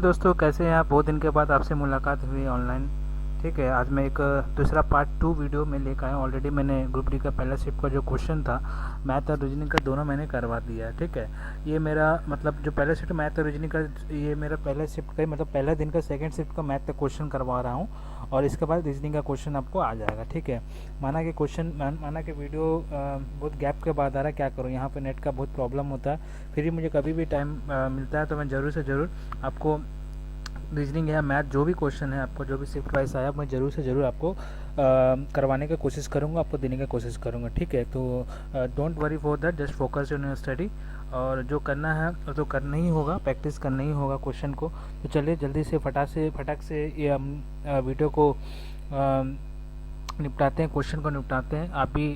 दोस्तों, कैसे हैं आप? बहुत दिन के बाद आपसे मुलाकात हुई ऑनलाइन। ठीक है, आज मैं एक दूसरा पार्ट 2 वीडियो में लेकर आया हूँ। ऑलरेडी मैंने ग्रुप डी का पहला शिफ्ट का जो क्वेश्चन था, मैथ और रीजनिंग का दोनों मैंने करवा दिया है। ठीक है, ये मेरा मतलब जो पहला शिफ्ट मैथ और रीजनिंग का, ये मेरा पहला शिफ्ट का मतलब पहला दिन का सेकंड शिफ्ट का मैथ का क्वेश्चन करवा रहा हूँ, और इसके बाद रीजनिंग का क्वेश्चन आपको आ जाएगा। ठीक है, माना कि वीडियो बहुत गैप के बाद आ रहा है, क्या करूँ, यहाँ पे नेट का बहुत प्रॉब्लम होता है। फिर भी मुझे कभी भी टाइम मिलता है तो मैं ज़रूर से ज़रूर आपको रीजनिंग या मैथ जो भी क्वेश्चन है, आपको जो भी शिफ्ट वाइज आया, मैं ज़रूर से ज़रूर आपको करवाने की कोशिश करूँगा, आपको देने की कोशिश करूँगा। ठीक है, तो don't worry for that, just focus on your study. और जो करना है तो करना ही होगा, प्रैक्टिस करना ही होगा क्वेश्चन को। तो चलिए जल्दी से फटाक से ये हम वीडियो को निपटाते हैं, क्वेश्चन को निपटाते हैं। आप भी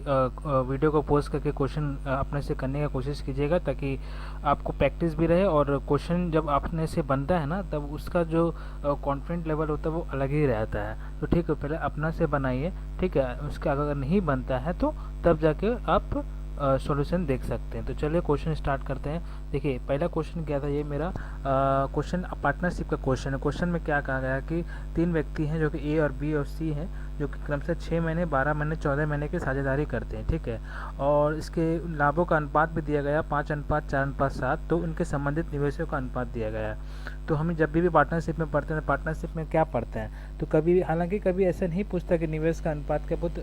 वीडियो को पोस्ट करके क्वेश्चन अपने से करने की कोशिश कीजिएगा, ताकि आपको प्रैक्टिस भी रहे, और क्वेश्चन जब अपने से बनता है ना, तब उसका जो कॉन्फिडेंट लेवल होता है वो अलग ही रहता है। तो ठीक है, पहले अपना से बनाइए। ठीक है, उसका अगर नहीं बनता है तो तब जाके आप सॉल्यूशन देख सकते हैं। तो चलिए क्वेश्चन स्टार्ट करते हैं। देखिए, पहला क्वेश्चन क्या था, ये मेरा क्वेश्चन पार्टनरशिप का क्वेश्चन है। क्वेश्चन में क्या कहा गया कि 3 व्यक्ति हैं जो कि ए और बी और सी हैं, जो कि क्रमशः 6 महीने, 12 महीने, 14 महीने की साझेदारी करते हैं। ठीक है, और इसके लाभों का अनुपात भी दिया गया 5:4:7। तो उनके संबंधित निवेशों का अनुपात दिया गया है। तो हम जब भी पार्टनरशिप में पढ़ते हैं, पार्टनरशिप में क्या पढ़ते हैं, तो कभी, हालांकि कभी ऐसा नहीं पूछता कि निवेश का अनुपात क्या, बहुत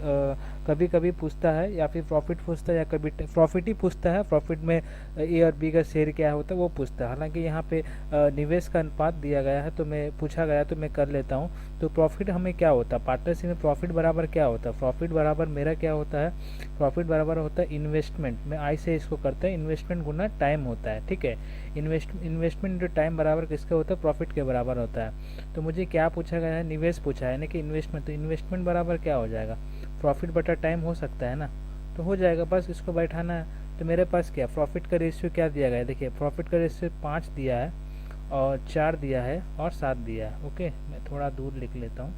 कभी कभी पूछता है, या फिर प्रॉफिट पूछता है, या कभी प्रॉफिट ही पूछता है। प्रॉफिट में ए और बी का शेयर क्या होता है वो पूछता है। हालांकि यहाँ पे निवेश का अनुपात दिया गया है, तो मैं पूछा गया तो मैं कर लेता हूँ। तो प्रॉफिट हमें क्या होता है, पार्टनरशिप में प्रॉफिट बराबर क्या होता है, प्रॉफिट बराबर मेरा क्या होता है, प्रॉफिट बराबर होता है इन्वेस्टमेंट में, आई से इसको करते हैं, इन्वेस्टमेंट गुना टाइम होता है। ठीक है, इन्वेस्टमेंट जो टाइम बराबर किसके होता है, प्रॉफिट के बराबर होता है। तो मुझे क्या पूछा गया है, निवेश पूछा है, यानी कि इन्वेस्टमेंट। तो इन्वेस्टमेंट बराबर क्या हो जाएगा, प्रॉफिट बटा टाइम हो सकता है ना, तो हो जाएगा, बस इसको बैठाना है। तो मेरे पास क्या, प्रॉफिट का रेशियो क्या दिया गया है, देखिए प्रॉफिट का रेशियो 5 दिया है, और 4 दिया है, और 7 दिया है। ओके, मैं थोड़ा दूर लिख लेता हूँ,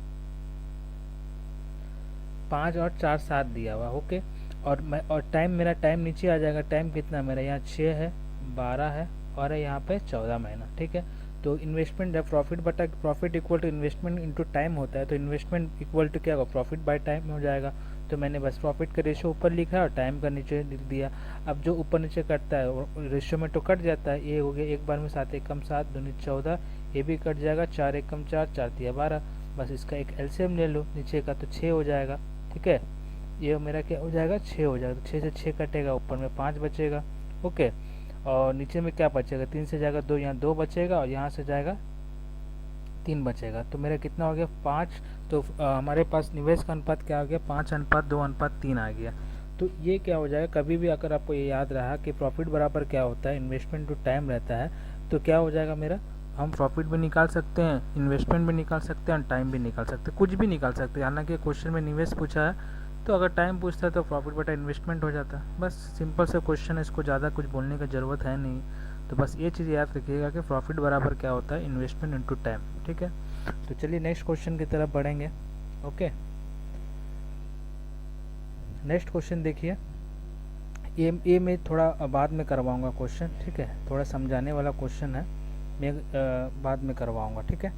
5 और 4, 7 दिया हुआ। ओके, और टाइम, मेरा टाइम नीचे आ जाएगा। टाइम कितना मेरा, यहाँ 6 है, 12 है, और है यहाँ पे 14 महीना। ठीक है, तो इन्वेस्टमेंट जब प्रॉफिट बटा profit equal to investment into time होता है, तो इन्वेस्टमेंट इक्वल टू क्या होगा, प्रॉफिट बाय टाइम हो जाएगा। तो मैंने बस प्रॉफिट का रेशियो ऊपर लिखा है और टाइम का नीचे लिख दिया। अब जो ऊपर नीचे कटता है रेशियो में तो कट जाता है, ये हो गया एक बार में 7 एकम 7, 2 14, ये भी कट जाएगा, 4 एकम 4, 4 तिया 12। बस इसका एक एलसीएम ले लो, नीचे का तो 6 हो जाएगा। ठीक है, ये मेरा क्या हो जाएगा, 6 हो जाएगा। तो 6 से 6 कटेगा, ऊपर में 5 बचेगा। ओके, और नीचे में क्या बचेगा, 3 से जाएगा 2, यहाँ 2 बचेगा, और यहाँ से जाएगा 3 बचेगा। तो मेरा कितना हो गया, 5। तो हमारे पास निवेश का अनुपात क्या हो गया, 5:2:3 आ गया। तो ये क्या हो जाएगा, कभी भी अगर आपको ये याद रहा कि प्रॉफिट बराबर क्या होता है, इन्वेस्टमेंट टू टाइम रहता है, तो क्या हो जाएगा मेरा, हम प्रॉफिट भी निकाल सकते हैं, इन्वेस्टमेंट भी निकाल सकते हैं, और टाइम भी निकाल सकते हैं, कुछ भी निकाल सकते हैं। हालांकि क्वेश्चन में निवेश पूछा है, तो अगर टाइम पूछता है तो प्रॉफिट बटा इन्वेस्टमेंट हो जाता है। बस सिंपल सा क्वेश्चन है, इसको ज़्यादा कुछ बोलने की ज़रूरत है नहीं। तो बस ये चीज़ याद रखिएगा कि प्रॉफिट बराबर क्या होता है, इन्वेस्टमेंट इनटू टाइम। ठीक है, तो चलिए नेक्स्ट क्वेश्चन की तरफ बढ़ेंगे। ओके, नेक्स्ट क्वेश्चन देखिए, ये मैं थोड़ा बाद में करवाऊंगा क्वेश्चन। ठीक है, थोड़ा समझाने वाला क्वेश्चन है, मैं बाद में करवाऊंगा। ठीक है,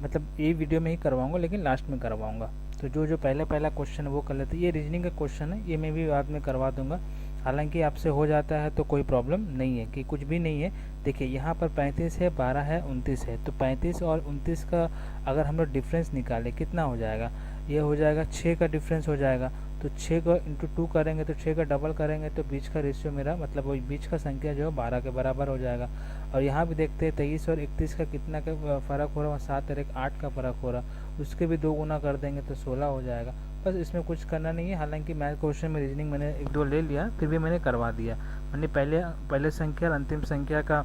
मतलब ये वीडियो में ही करवाऊंगा, लेकिन लास्ट में करवाऊंगा। तो जो पहला क्वेश्चन है वो कर लेते हैं। ये रीजनिंग का क्वेश्चन है, ये मैं भी बाद में करवा दूंगा। हालांकि आपसे हो जाता है तो कोई प्रॉब्लम नहीं है, कि कुछ भी नहीं है। देखिए यहाँ पर 35 है, 12 है, 29 है। तो 35 और 29 का अगर हम लोग डिफरेंस निकालें, कितना हो जाएगा, ये हो जाएगा 6 का डिफरेंस हो जाएगा। तो 6 को इंटू 2 करेंगे, तो 6 का डबल करेंगे, तो बीच का रेशियो मेरा, मतलब वो बीच का संख्या जो है 12 के बराबर हो जाएगा। और यहाँ भी देखते हैं 23 और 31 का कितना का फ़र्क हो रहा है, 7 और 1 8 का फ़र्क हो रहा, उसके भी 2 गुना कर देंगे तो 16 हो जाएगा। बस इसमें कुछ करना नहीं है। हालांकि मैथ क्वेश्चन में रीजनिंग मैंने 1-2 ले लिया, फिर भी मैंने करवा दिया। मैंने पहले संख्या और अंतिम संख्या का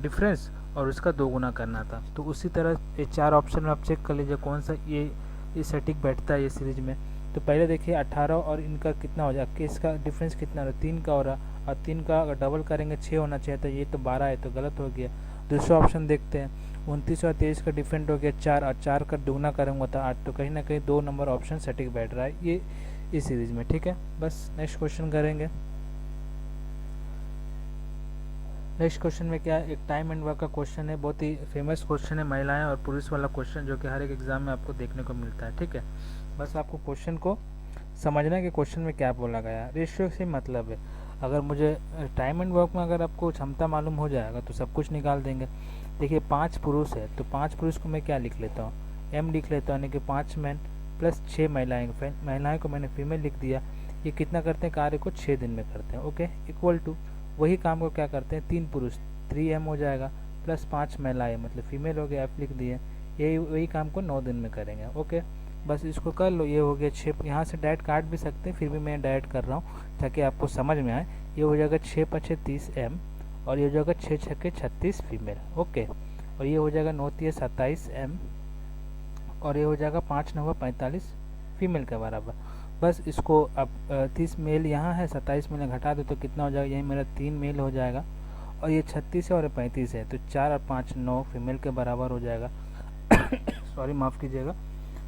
डिफरेंस और उसका 2 गुना करना था। तो उसी तरह ये 4 ऑप्शन में आप चेक कर लीजिए कौन सा ये सटीक बैठता है ये सीरीज में। तो पहले देखिए 18 और इनका कितना हो जाएगा, इसका डिफरेंस कितना हो रहा है, 3 का हो रहा, और 3 का अगर डबल करेंगे 6 होना चाहिए था, ये तो 12 है, तो गलत हो गया। दूसरा ऑप्शन देखते हैं, 29 और 23 का डिफरेंट हो गया 4, और 4 का दुगना करेंगे तो 8। तो कहीं ना कहीं 2 नंबर ऑप्शन सटीक बैठ रहा है ये इस सीरीज में। ठीक है, बस नेक्स्ट क्वेश्चन करेंगे। नेक्स्ट क्वेश्चन में क्या है, एक टाइम एंड वर्क का क्वेश्चन है, बहुत ही फेमस क्वेश्चन है, महिलाएं और पुरुष वाला क्वेश्चन जो कि हर एक एग्जाम में आपको देखने को मिलता है। ठीक है, बस आपको क्वेश्चन को समझना है कि क्वेश्चन में क्या बोला गया है। रेशियो से मतलब है, अगर मुझे टाइम एंड वर्क में अगर आपको क्षमता मालूम हो जाएगा तो सब कुछ निकाल देंगे। देखिए 5 पुरुष है तो 5 पुरुष को मैं क्या लिख लेता हूँ, एम लिख लेता हूँ, यानी कि 5 मैन प्लस 6 महिलाएं को मैंने फीमेल लिख दिया। ये कितना करते हैं, कार्य को 6 दिन में करते हैं। ओके, इक्वल टू वही काम को क्या करते हैं, 3 पुरुष 3m हो जाएगा प्लस 5 महिलाएं मतलब फीमेल हो गया, एफ लिख दिए। यही वही काम को 9 दिन में करेंगे। ओके, बस इसको कर लो, ये हो गया 6। यहाँ से डायरेक्ट काट भी सकते हैं, फिर भी मैं डायरेक्ट कर रहा हूँ ताकि आपको समझ में आए। ये हो जाएगा 6 5 30m और ये हो जाएगा 6 6 36 फीमेल। ओके, और ये हो जाएगा 9 3 27m और ये हो जाएगा 5 9 45 फीमेल के बराबर। बस इसको अब 30 मेल यहाँ है, 27 मेल घटा दो तो कितना हो जाएगा, यही मेरा 3 मेल हो जाएगा। और ये 36 है और 35 है तो 4 और 5 9 फीमेल के बराबर हो जाएगा। सॉरी, माफ़ कीजिएगा।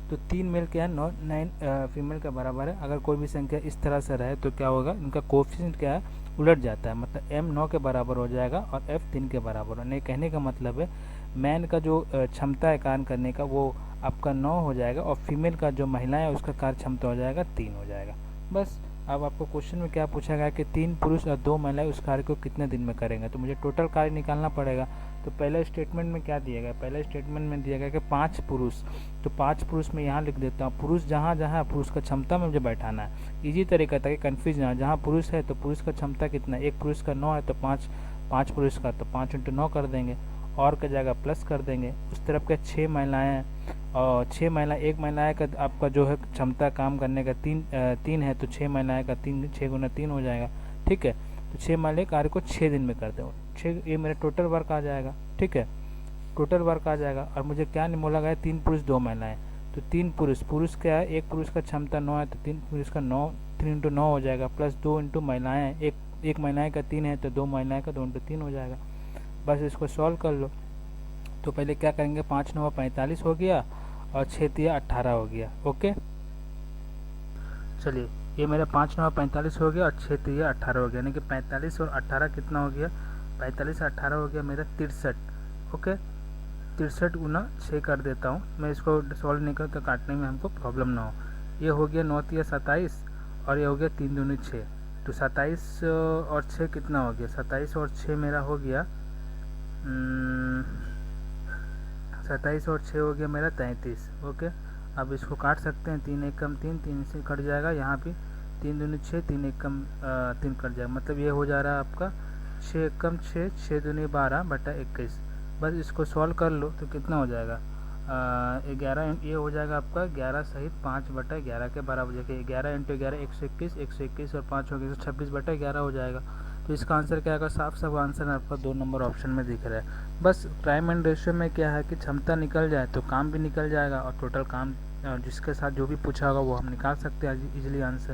तो 3 मेल क्या है, 9 फीमेल के बराबर है। अगर कोई भी संख्या इस तरह से रहे तो क्या होगा, इनका कोएफिशिएंट क्या है, उलट जाता है। मतलब m 9 के बराबर हो जाएगा और f 3 के बराबर होने। कहने का मतलब है मैन का जो क्षमता है कार्य करने का वो आपका 9 हो जाएगा और फीमेल का जो महिला है उसका कार्य क्षमता हो जाएगा 3 हो जाएगा। बस अब आपको क्वेश्चन में क्या पूछा गया कि 3 पुरुष और 2 महिलाएं उस कार्य को कितने दिन में करेंगे, तो मुझे टोटल कार्य निकालना पड़ेगा। तो पहले स्टेटमेंट में क्या दिया गया, पहले स्टेटमेंट में दिया गया कि 5 पुरुष, तो 5 पुरुष में यहाँ लिख देता हूँ, पुरुष जहाँ जहाँ पुरुष का क्षमता में मुझे बैठाना है। इजी तरीका था कि कन्फ्यूज ना, जहाँ पुरुष है तो पुरुष का क्षमता कितना, एक पुरुष का 9 है तो 5 पुरुष का तो 5 × 9 कर देंगे और का जगह प्लस कर देंगे। उस तरफ के 6 महिलाएँ हैं और 6 महिला, एक महिलाएं का आपका जो है क्षमता काम करने का 3 है तो 6 महिलाएं का 3 6 × 3 हो जाएगा। ठीक है, तो 6 महिलाएं कार्य को 6 दिन में करते हो 6, ये मेरा टोटल वर्क आ जाएगा। ठीक है, टोटल वर्क आ जाएगा। और मुझे क्या नहीं बोला गया, 3 पुरुष 2 महिलाएं, तो 3 पुरुष क्या है, एक पुरुष का क्षमता 9 है तो 3 पुरुष का 9 3 × 9 हो जाएगा प्लस 2 × महिलाएं, एक महिलाएं का 3 है तो 2 महिलाएं का 2 × 3 हो जाएगा। बस इसको सॉल्व कर लो। तो पहले क्या करेंगे, 5 9 45 हो गया और 6 3 18 हो गया। ओके, चलिए ये मेरा 5 9 45 हो गया और 6 3 18 हो गया, यानी कि 45 और 18 कितना हो गया, 45 और 18 हो गया मेरा 63। ओके, 63 × 6 कर देता हूँ मैं, इसको सॉल्व नहीं करूँ तो काटने में हमको प्रॉब्लम ना हो। ये हो गया 9 3 27 और ये हो गया 3 दूनी 6, तो 27 और 6 कितना हो गया, 27 और 6 मेरा हो गया 27 और 6 हो गया मेरा 33। ओके, अब इसको काट सकते हैं, 3 1 कम 3 3 से कट जाएगा, यहाँ पे 3 दूनी 6 3 1 कम 3 कट जाएगा, मतलब ये हो जा रहा है आपका 6 1 कम 6 6 दूनी 12 बटा 21। बस इसको सॉल्व कर लो तो कितना हो जाएगा, 11, ये हो जाएगा आपका 11 सहित 5 बटा 11 के बराबर, जैसे 11 × 11 121, 121 और 5 हो गया 126 बटा 11 हो जाएगा। तो इसका आंसर क्या आएगा, साफ साफ आंसर आपका 2 नंबर ऑप्शन में दिख रहा है। बस टाइम एंड रेशियो में क्या है कि क्षमता निकल जाए तो काम भी निकल जाएगा और टोटल काम जिसके साथ जो भी पूछा होगा वो हम निकाल सकते हैं इजीली आंसर।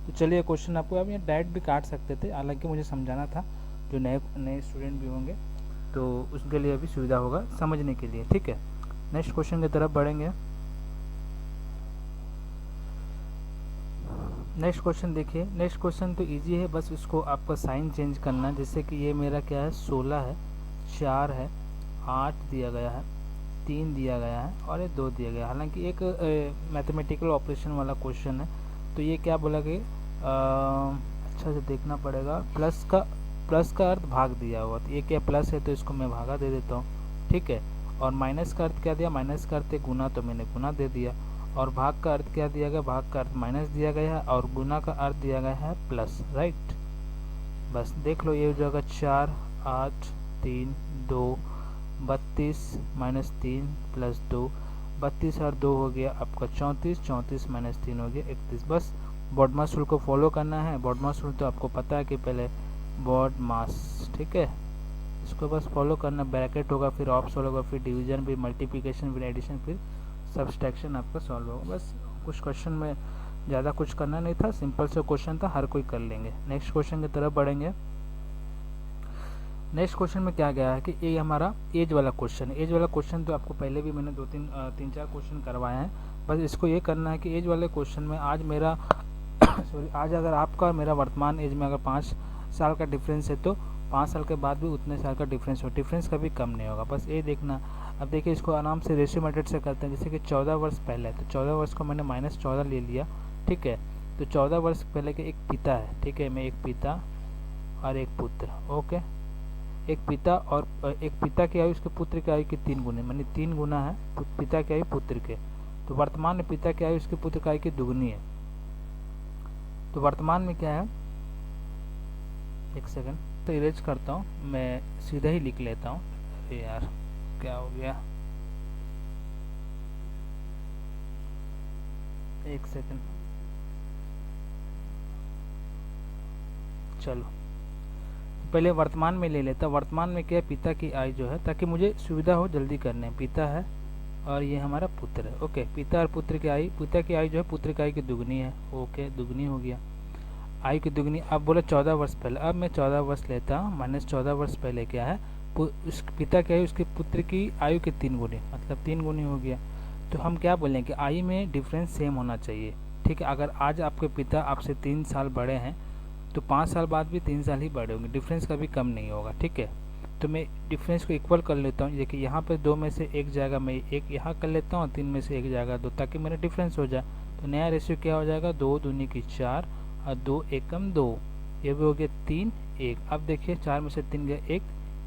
तो चलिए क्वेश्चन आपको, आप ये डायरेक्ट भी काट सकते थे, हालांकि मुझे समझाना था, जो नए स्टूडेंट भी होंगे तो उसके लिए भी सुविधा होगा समझने के लिए। ठीक है, नेक्स्ट क्वेश्चन की तरफ बढ़ेंगे। नेक्स्ट क्वेश्चन देखिए, नेक्स्ट क्वेश्चन तो इजी है, बस उसको आपका साइन चेंज करना है। जैसे कि ये मेरा क्या है, 16 है, 4 है, 8 दिया गया है, 3 दिया गया है और ये 2 दिया गया है। हालांकि एक मैथमेटिकल ऑपरेशन वाला क्वेश्चन है, तो ये क्या बोला कि अच्छा से देखना पड़ेगा, प्लस का अर्थ भाग दिया हुआ, तो ये क्या प्लस है तो इसको मैं भागा दे देता हूँ। ठीक है, और माइनस का अर्थ क्या दिया, माइनस का अर्थ गुना, तो मैंने गुना दे दिया। और भाग का अर्थ क्या दिया गया, भाग का अर्थ माइनस दिया गया है और गुना का अर्थ दिया गया है प्लस। राइट, बस देख लो, ये हो जाएगा 4 8 3 2 32 -3 प्लस 2, 32 और 2 हो गया आपका 34, 34 -3 हो गया 31। बस बॉड मास रूल को फॉलो करना है। बॉड मास रूल तो आपको पता है कि पहले बॉड मास, ठीक है, इसको बस फॉलो करना। ब्रैकेट होगा, फिर ऑप्स होगा, फिर डिवीजन, फिर मल्टीप्लिकेशन, फिर एडिशन, फिर सब्सट्रैक्शन आपका सॉल्व होगा। बस कुछ क्वेश्चन में ज़्यादा कुछ करना नहीं था, सिंपल से क्वेश्चन था, हर कोई कर लेंगे। नेक्स्ट क्वेश्चन की तरफ बढ़ेंगे। नेक्स्ट क्वेश्चन में क्या गया है कि ये हमारा एज वाला क्वेश्चन है। एज वाला क्वेश्चन तो आपको पहले भी मैंने 3-4 क्वेश्चन करवाए हैं। बस इसको ये करना है कि एज वाले क्वेश्चन में आज मेरा सॉरी, आज अगर आपका और मेरा वर्तमान एज में अगर 5 साल का डिफरेंस है तो 5 साल के बाद भी उतने साल का डिफरेंस हो, डिफरेंस कभी कम नहीं होगा, बस ये देखना। अब देखिए इसको आराम से रेशियो मेथड से करते हैं। जैसे कि 14 वर्ष पहले है तो 14 वर्ष को मैंने -14 ले लिया, ठीक है। तो 14 वर्ष पहले के एक पिता है, ठीक है, मैं एक पिता और एक पुत्र, ओके। एक पिता और एक पिता की आयु उसके पुत्र की आयु के 3 गुने, मानी 3 गुना है पिता की आयु पुत्र के। तो वर्तमान में पिता की आयु उसके पुत्र की आयु की दुगनी है। तो वर्तमान में क्या है, एक सेकंड तो इरेज करता हूँ, मैं सीधा ही लिख लेता हूँ। अरे यार क्या हो गया, एक सेकंड, चलो पहले वर्तमान में ले लेता। वर्तमान में क्या है, पिता की आयु जो है, ताकि मुझे सुविधा हो जल्दी करने, पिता है और ये हमारा पुत्र है, ओके। पिता और पुत्र की आयु, पिता की आयु जो है पुत्र की आयु की दुगनी है, ओके, दुगनी हो गया, आयु की दुगनी। अब बोला 14 वर्ष पहले, अब मैं 14 वर्ष लेता हूँ, -14 वर्ष पहले क्या है, उस पिता की आयु उसके पुत्र की आयु के 3 गुनी, मतलब 3 गुनी हो गया। तो हम क्या बोलेंगे कि आयु में डिफरेंस सेम होना चाहिए, ठीक है। अगर आज आपके पिता आपसे 3 साल बड़े हैं तो 5 साल बाद भी 3 साल ही बड़े होंगे, डिफरेंस कभी कम नहीं होगा, ठीक है। तो मैं डिफरेंस को इक्वल कर लेता हूँ। देखिए यहाँ पे 2 में से एक जगह मैं एक यहाँ कर लेता हूँ, 3 में से एक जगह 2, ताकि मेरा डिफरेंस हो जाए। तो नया रेशियो क्या हो जाएगा, 2 दूनी की 4 और 2 एकम 2, ये भी हो गया 3 1। अब देखिए 4 में से 3 गया 1,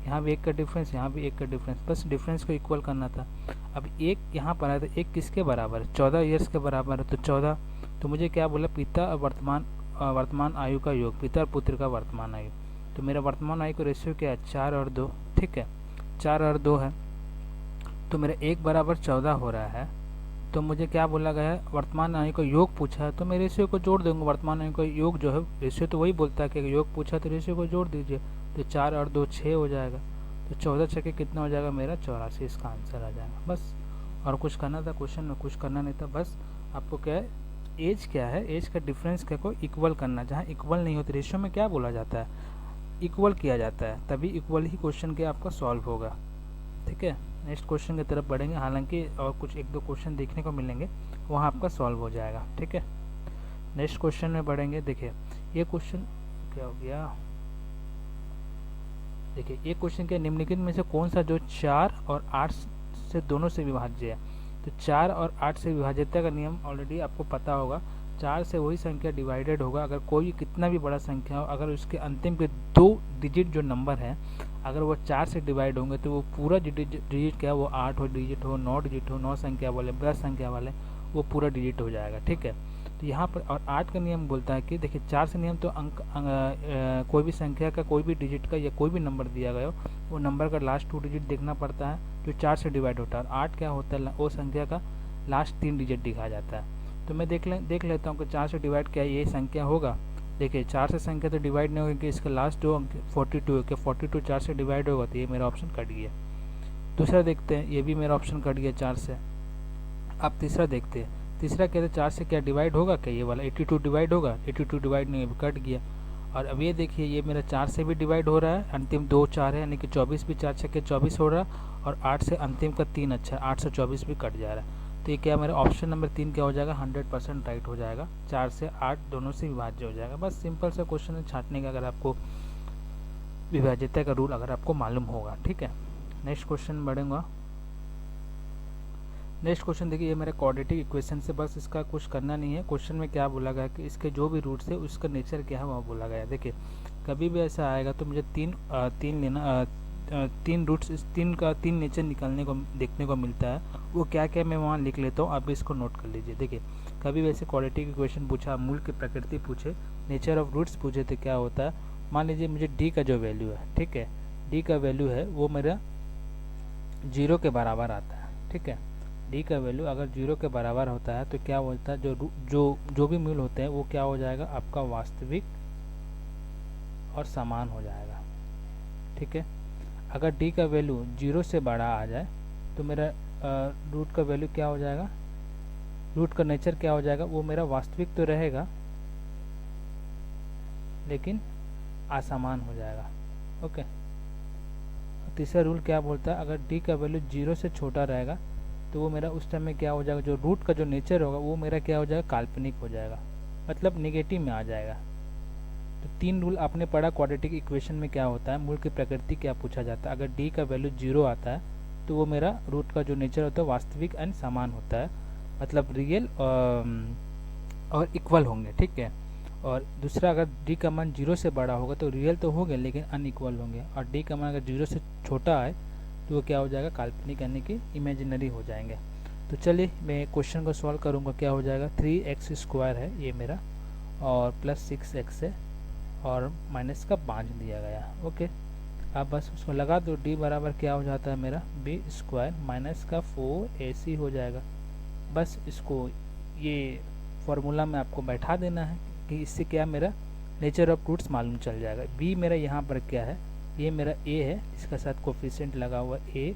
यहाँ भी 1 का डिफरेंस, यहाँ भी 1 का डिफरेंस, बस डिफरेंस को इक्वल करना था। अब 1 यहाँ पर आया तो 1 किसके बराबर है, 14 ईयर्स के बराबर है। तो 14, तो मुझे क्या बोला, पिता और वर्तमान आयु का योग, पिता और पुत्र का वर्तमान आयु। तो मेरा वर्तमान आयु का रेशियो क्या है, 4 और 2, ठीक है, 4 और 2 है। तो मेरा 1 बराबर 14 हो रहा है। तो मुझे क्या बोला गया है, वर्तमान आयु का योग पूछा है, तो मैं रेशियो को जोड़ दूंगा। वर्तमान आयु का योग जो है, रेशियो तो वही बोलता है कि योग पूछा तो रेशियो को जोड़ दीजिए। तो 4 और 2 6 हो जाएगा। तो 14 छके कितना हो जाएगा मेरा, 84, इसका आंसर आ जाएगा। बस, और कुछ करना था क्वेश्चन में, कुछ करना नहीं था, बस आपको क्या है, एज क्या है, एज का डिफरेंस क्या को इक्वल करना। जहाँ इक्वल नहीं होती रेशियो में क्या बोला जाता है, इक्वल किया जाता है, तभी इक्वल ही क्वेश्चन के आपका सॉल्व होगा, ठीक है। नेक्स्ट क्वेश्चन की तरफ बढ़ेंगे, हालांकि और कुछ 1-2 क्वेश्चन देखने को मिलेंगे, वहाँ आपका सॉल्व हो जाएगा, ठीक है। नेक्स्ट क्वेश्चन में बढ़ेंगे। देखिए ये क्वेश्चन क्या हो गया, देखिए ये क्वेश्चन क्या, निम्नलिखित में से कौन सा जो 4 और 8 से दोनों से विभाज्य है। तो 4 और 8 से विभाज्यता का नियम ऑलरेडी आपको पता होगा। 4 से वही संख्या डिवाइडेड होगा, अगर कोई कितना भी बड़ा संख्या हो, अगर उसके अंतिम के 2 डिजिट जो नंबर है, अगर वो 4 से डिवाइड होंगे तो वो पूरा डिजिट क्या है, वो 8 हो डिजिट हो, 9 डिजिट हो, 9 संख्या वाले 10 संख्या वाले, वो पूरा डिजिट हो जाएगा, ठीक है। तो यहाँ पर और 8 का नियम बोलता है कि देखिए 4 से नियम तो कोई भी संख्या का कोई भी डिजिट का या कोई भी नंबर दिया गया हो, वो नंबर का लास्ट 2 डिजिट देखना पड़ता है जो 4 से डिवाइड होता है। और 8 क्या होता है, वो संख्या का लास्ट 3 डिजिट दिखाया जाता है। तो मैं देख लेता हूँ कि 4 से डिवाइड क्या ये संख्या होगा। देखिए 4 से संख्या तो डिवाइड नहीं होगी, कि इसका लास्ट जो 42 है, कि 42 4 से डिवाइड होगा, तो ये मेरा ऑप्शन कट गया। दूसरा देखते हैं, ये भी मेरा ऑप्शन कट गया 4 से। अब तीसरा देखते हैं, तीसरा कहते हैं 4 से क्या डिवाइड होगा, क्या ये वाला 82 डिवाइड होगा, 82 डिवाइड नहीं, कट गया। और अब ये देखिए ये मेरा 4 से भी डिवाइड हो रहा है, अंतिम 2 4 है, यानी कि 24 भी 4 छक्के 24 हो रहा है, और 8 से अंतिम का 3 अच्छा 8 से 24 भी कट जा रहा है। तो ये क्या मेरा ऑप्शन नंबर 3 क्या हो जाएगा, 100% राइट हो जाएगा। 4 से 8 दोनों से विभाज्य हो जाएगा। बस सिंपल सा क्वेश्चन है छांटने का, अगर आपको विभाज्यता का रूल अगर आपको मालूम होगा, ठीक है। नेक्स्ट क्वेश्चन बढ़ूंगा। नेक्स्ट क्वेश्चन देखिए, ये मेरा क्वाड्रेटिक इक्वेशन से, बस इसका कुछ करना नहीं है। क्वेश्चन में क्या बोला गया कि इसके जो भी रूट्स है उसका नेचर क्या है वह बोला गया है। देखिए कभी भी ऐसा आएगा तो मुझे तीन रूट्स, इस तीन नेचर निकालने को देखने को मिलता है। वो क्या क्या मैं वहाँ लिख लेता हूँ, आप इसको नोट कर लीजिए। देखिए कभी वैसे क्वाड्रेटिक इक्वेशन पूछा, मूल की प्रकृति पूछे, नेचर ऑफ रूट्स पूछे, तो क्या होता है, मान लीजिए मुझे डी का जो वैल्यू है, ठीक है, डी का वैल्यू है वो मेरा 0 के बराबर आता है, ठीक है। डी का वैल्यू अगर 0 के बराबर होता है तो क्या बोलता है, जो भी मूल होते हैं वो क्या हो जाएगा, आपका वास्तविक और समान हो जाएगा, ठीक है। अगर डी का वैल्यू 0 से बड़ा आ जाए तो मेरा रूट का वैल्यू क्या हो जाएगा, रूट का नेचर क्या हो जाएगा, वो मेरा वास्तविक तो रहेगा लेकिन असमान हो जाएगा, ओके। तीसरा रूल क्या बोलता है, अगर डी का वैल्यू 0 से छोटा रहेगा तो वो मेरा उस टाइम में क्या हो जाएगा, जो रूट का जो नेचर होगा वो मेरा क्या हो जाएगा, काल्पनिक हो जाएगा, मतलब नेगेटिव में आ जाएगा, तो 3 रूल आपने पढ़ा क्वाड्रेटिक इक्वेशन में क्या होता है, मूल की प्रकृति क्या पूछा जाता है। अगर डी का वैल्यू 0 आता है तो वो मेरा रूट का जो नेचर होता है वास्तविक एंड समान होता है, मतलब रियल और इक्वल होंगे, ठीक है। और दूसरा, अगर डी का मान 0 से बड़ा होगा तो रियल तो होंगे लेकिन अनइक्वल होंगे, और डी का मान अगर 0 से छोटा है तो वो क्या हो जाएगा, काल्पनिक यानी कि इमेजिनरी हो जाएंगे। तो चलिए मैं क्वेश्चन को सॉल्व करूँगा। क्या हो जाएगा, 3x² है ये मेरा, और प्लस 6x है, और माइनस का 5 दिया गया। ओके, अब बस उसको लगा दो, d बराबर क्या हो जाता है मेरा, b² माइनस का 4ac हो जाएगा। बस इसको ये फॉर्मूला में आपको बैठा देना है कि इससे क्या मेरा नेचर ऑफ रूट्स मालूम चल जाएगा। b मेरा यहाँ पर क्या है, ये मेरा a है, इसका साथ कोफिशिएंट लगा हुआ a,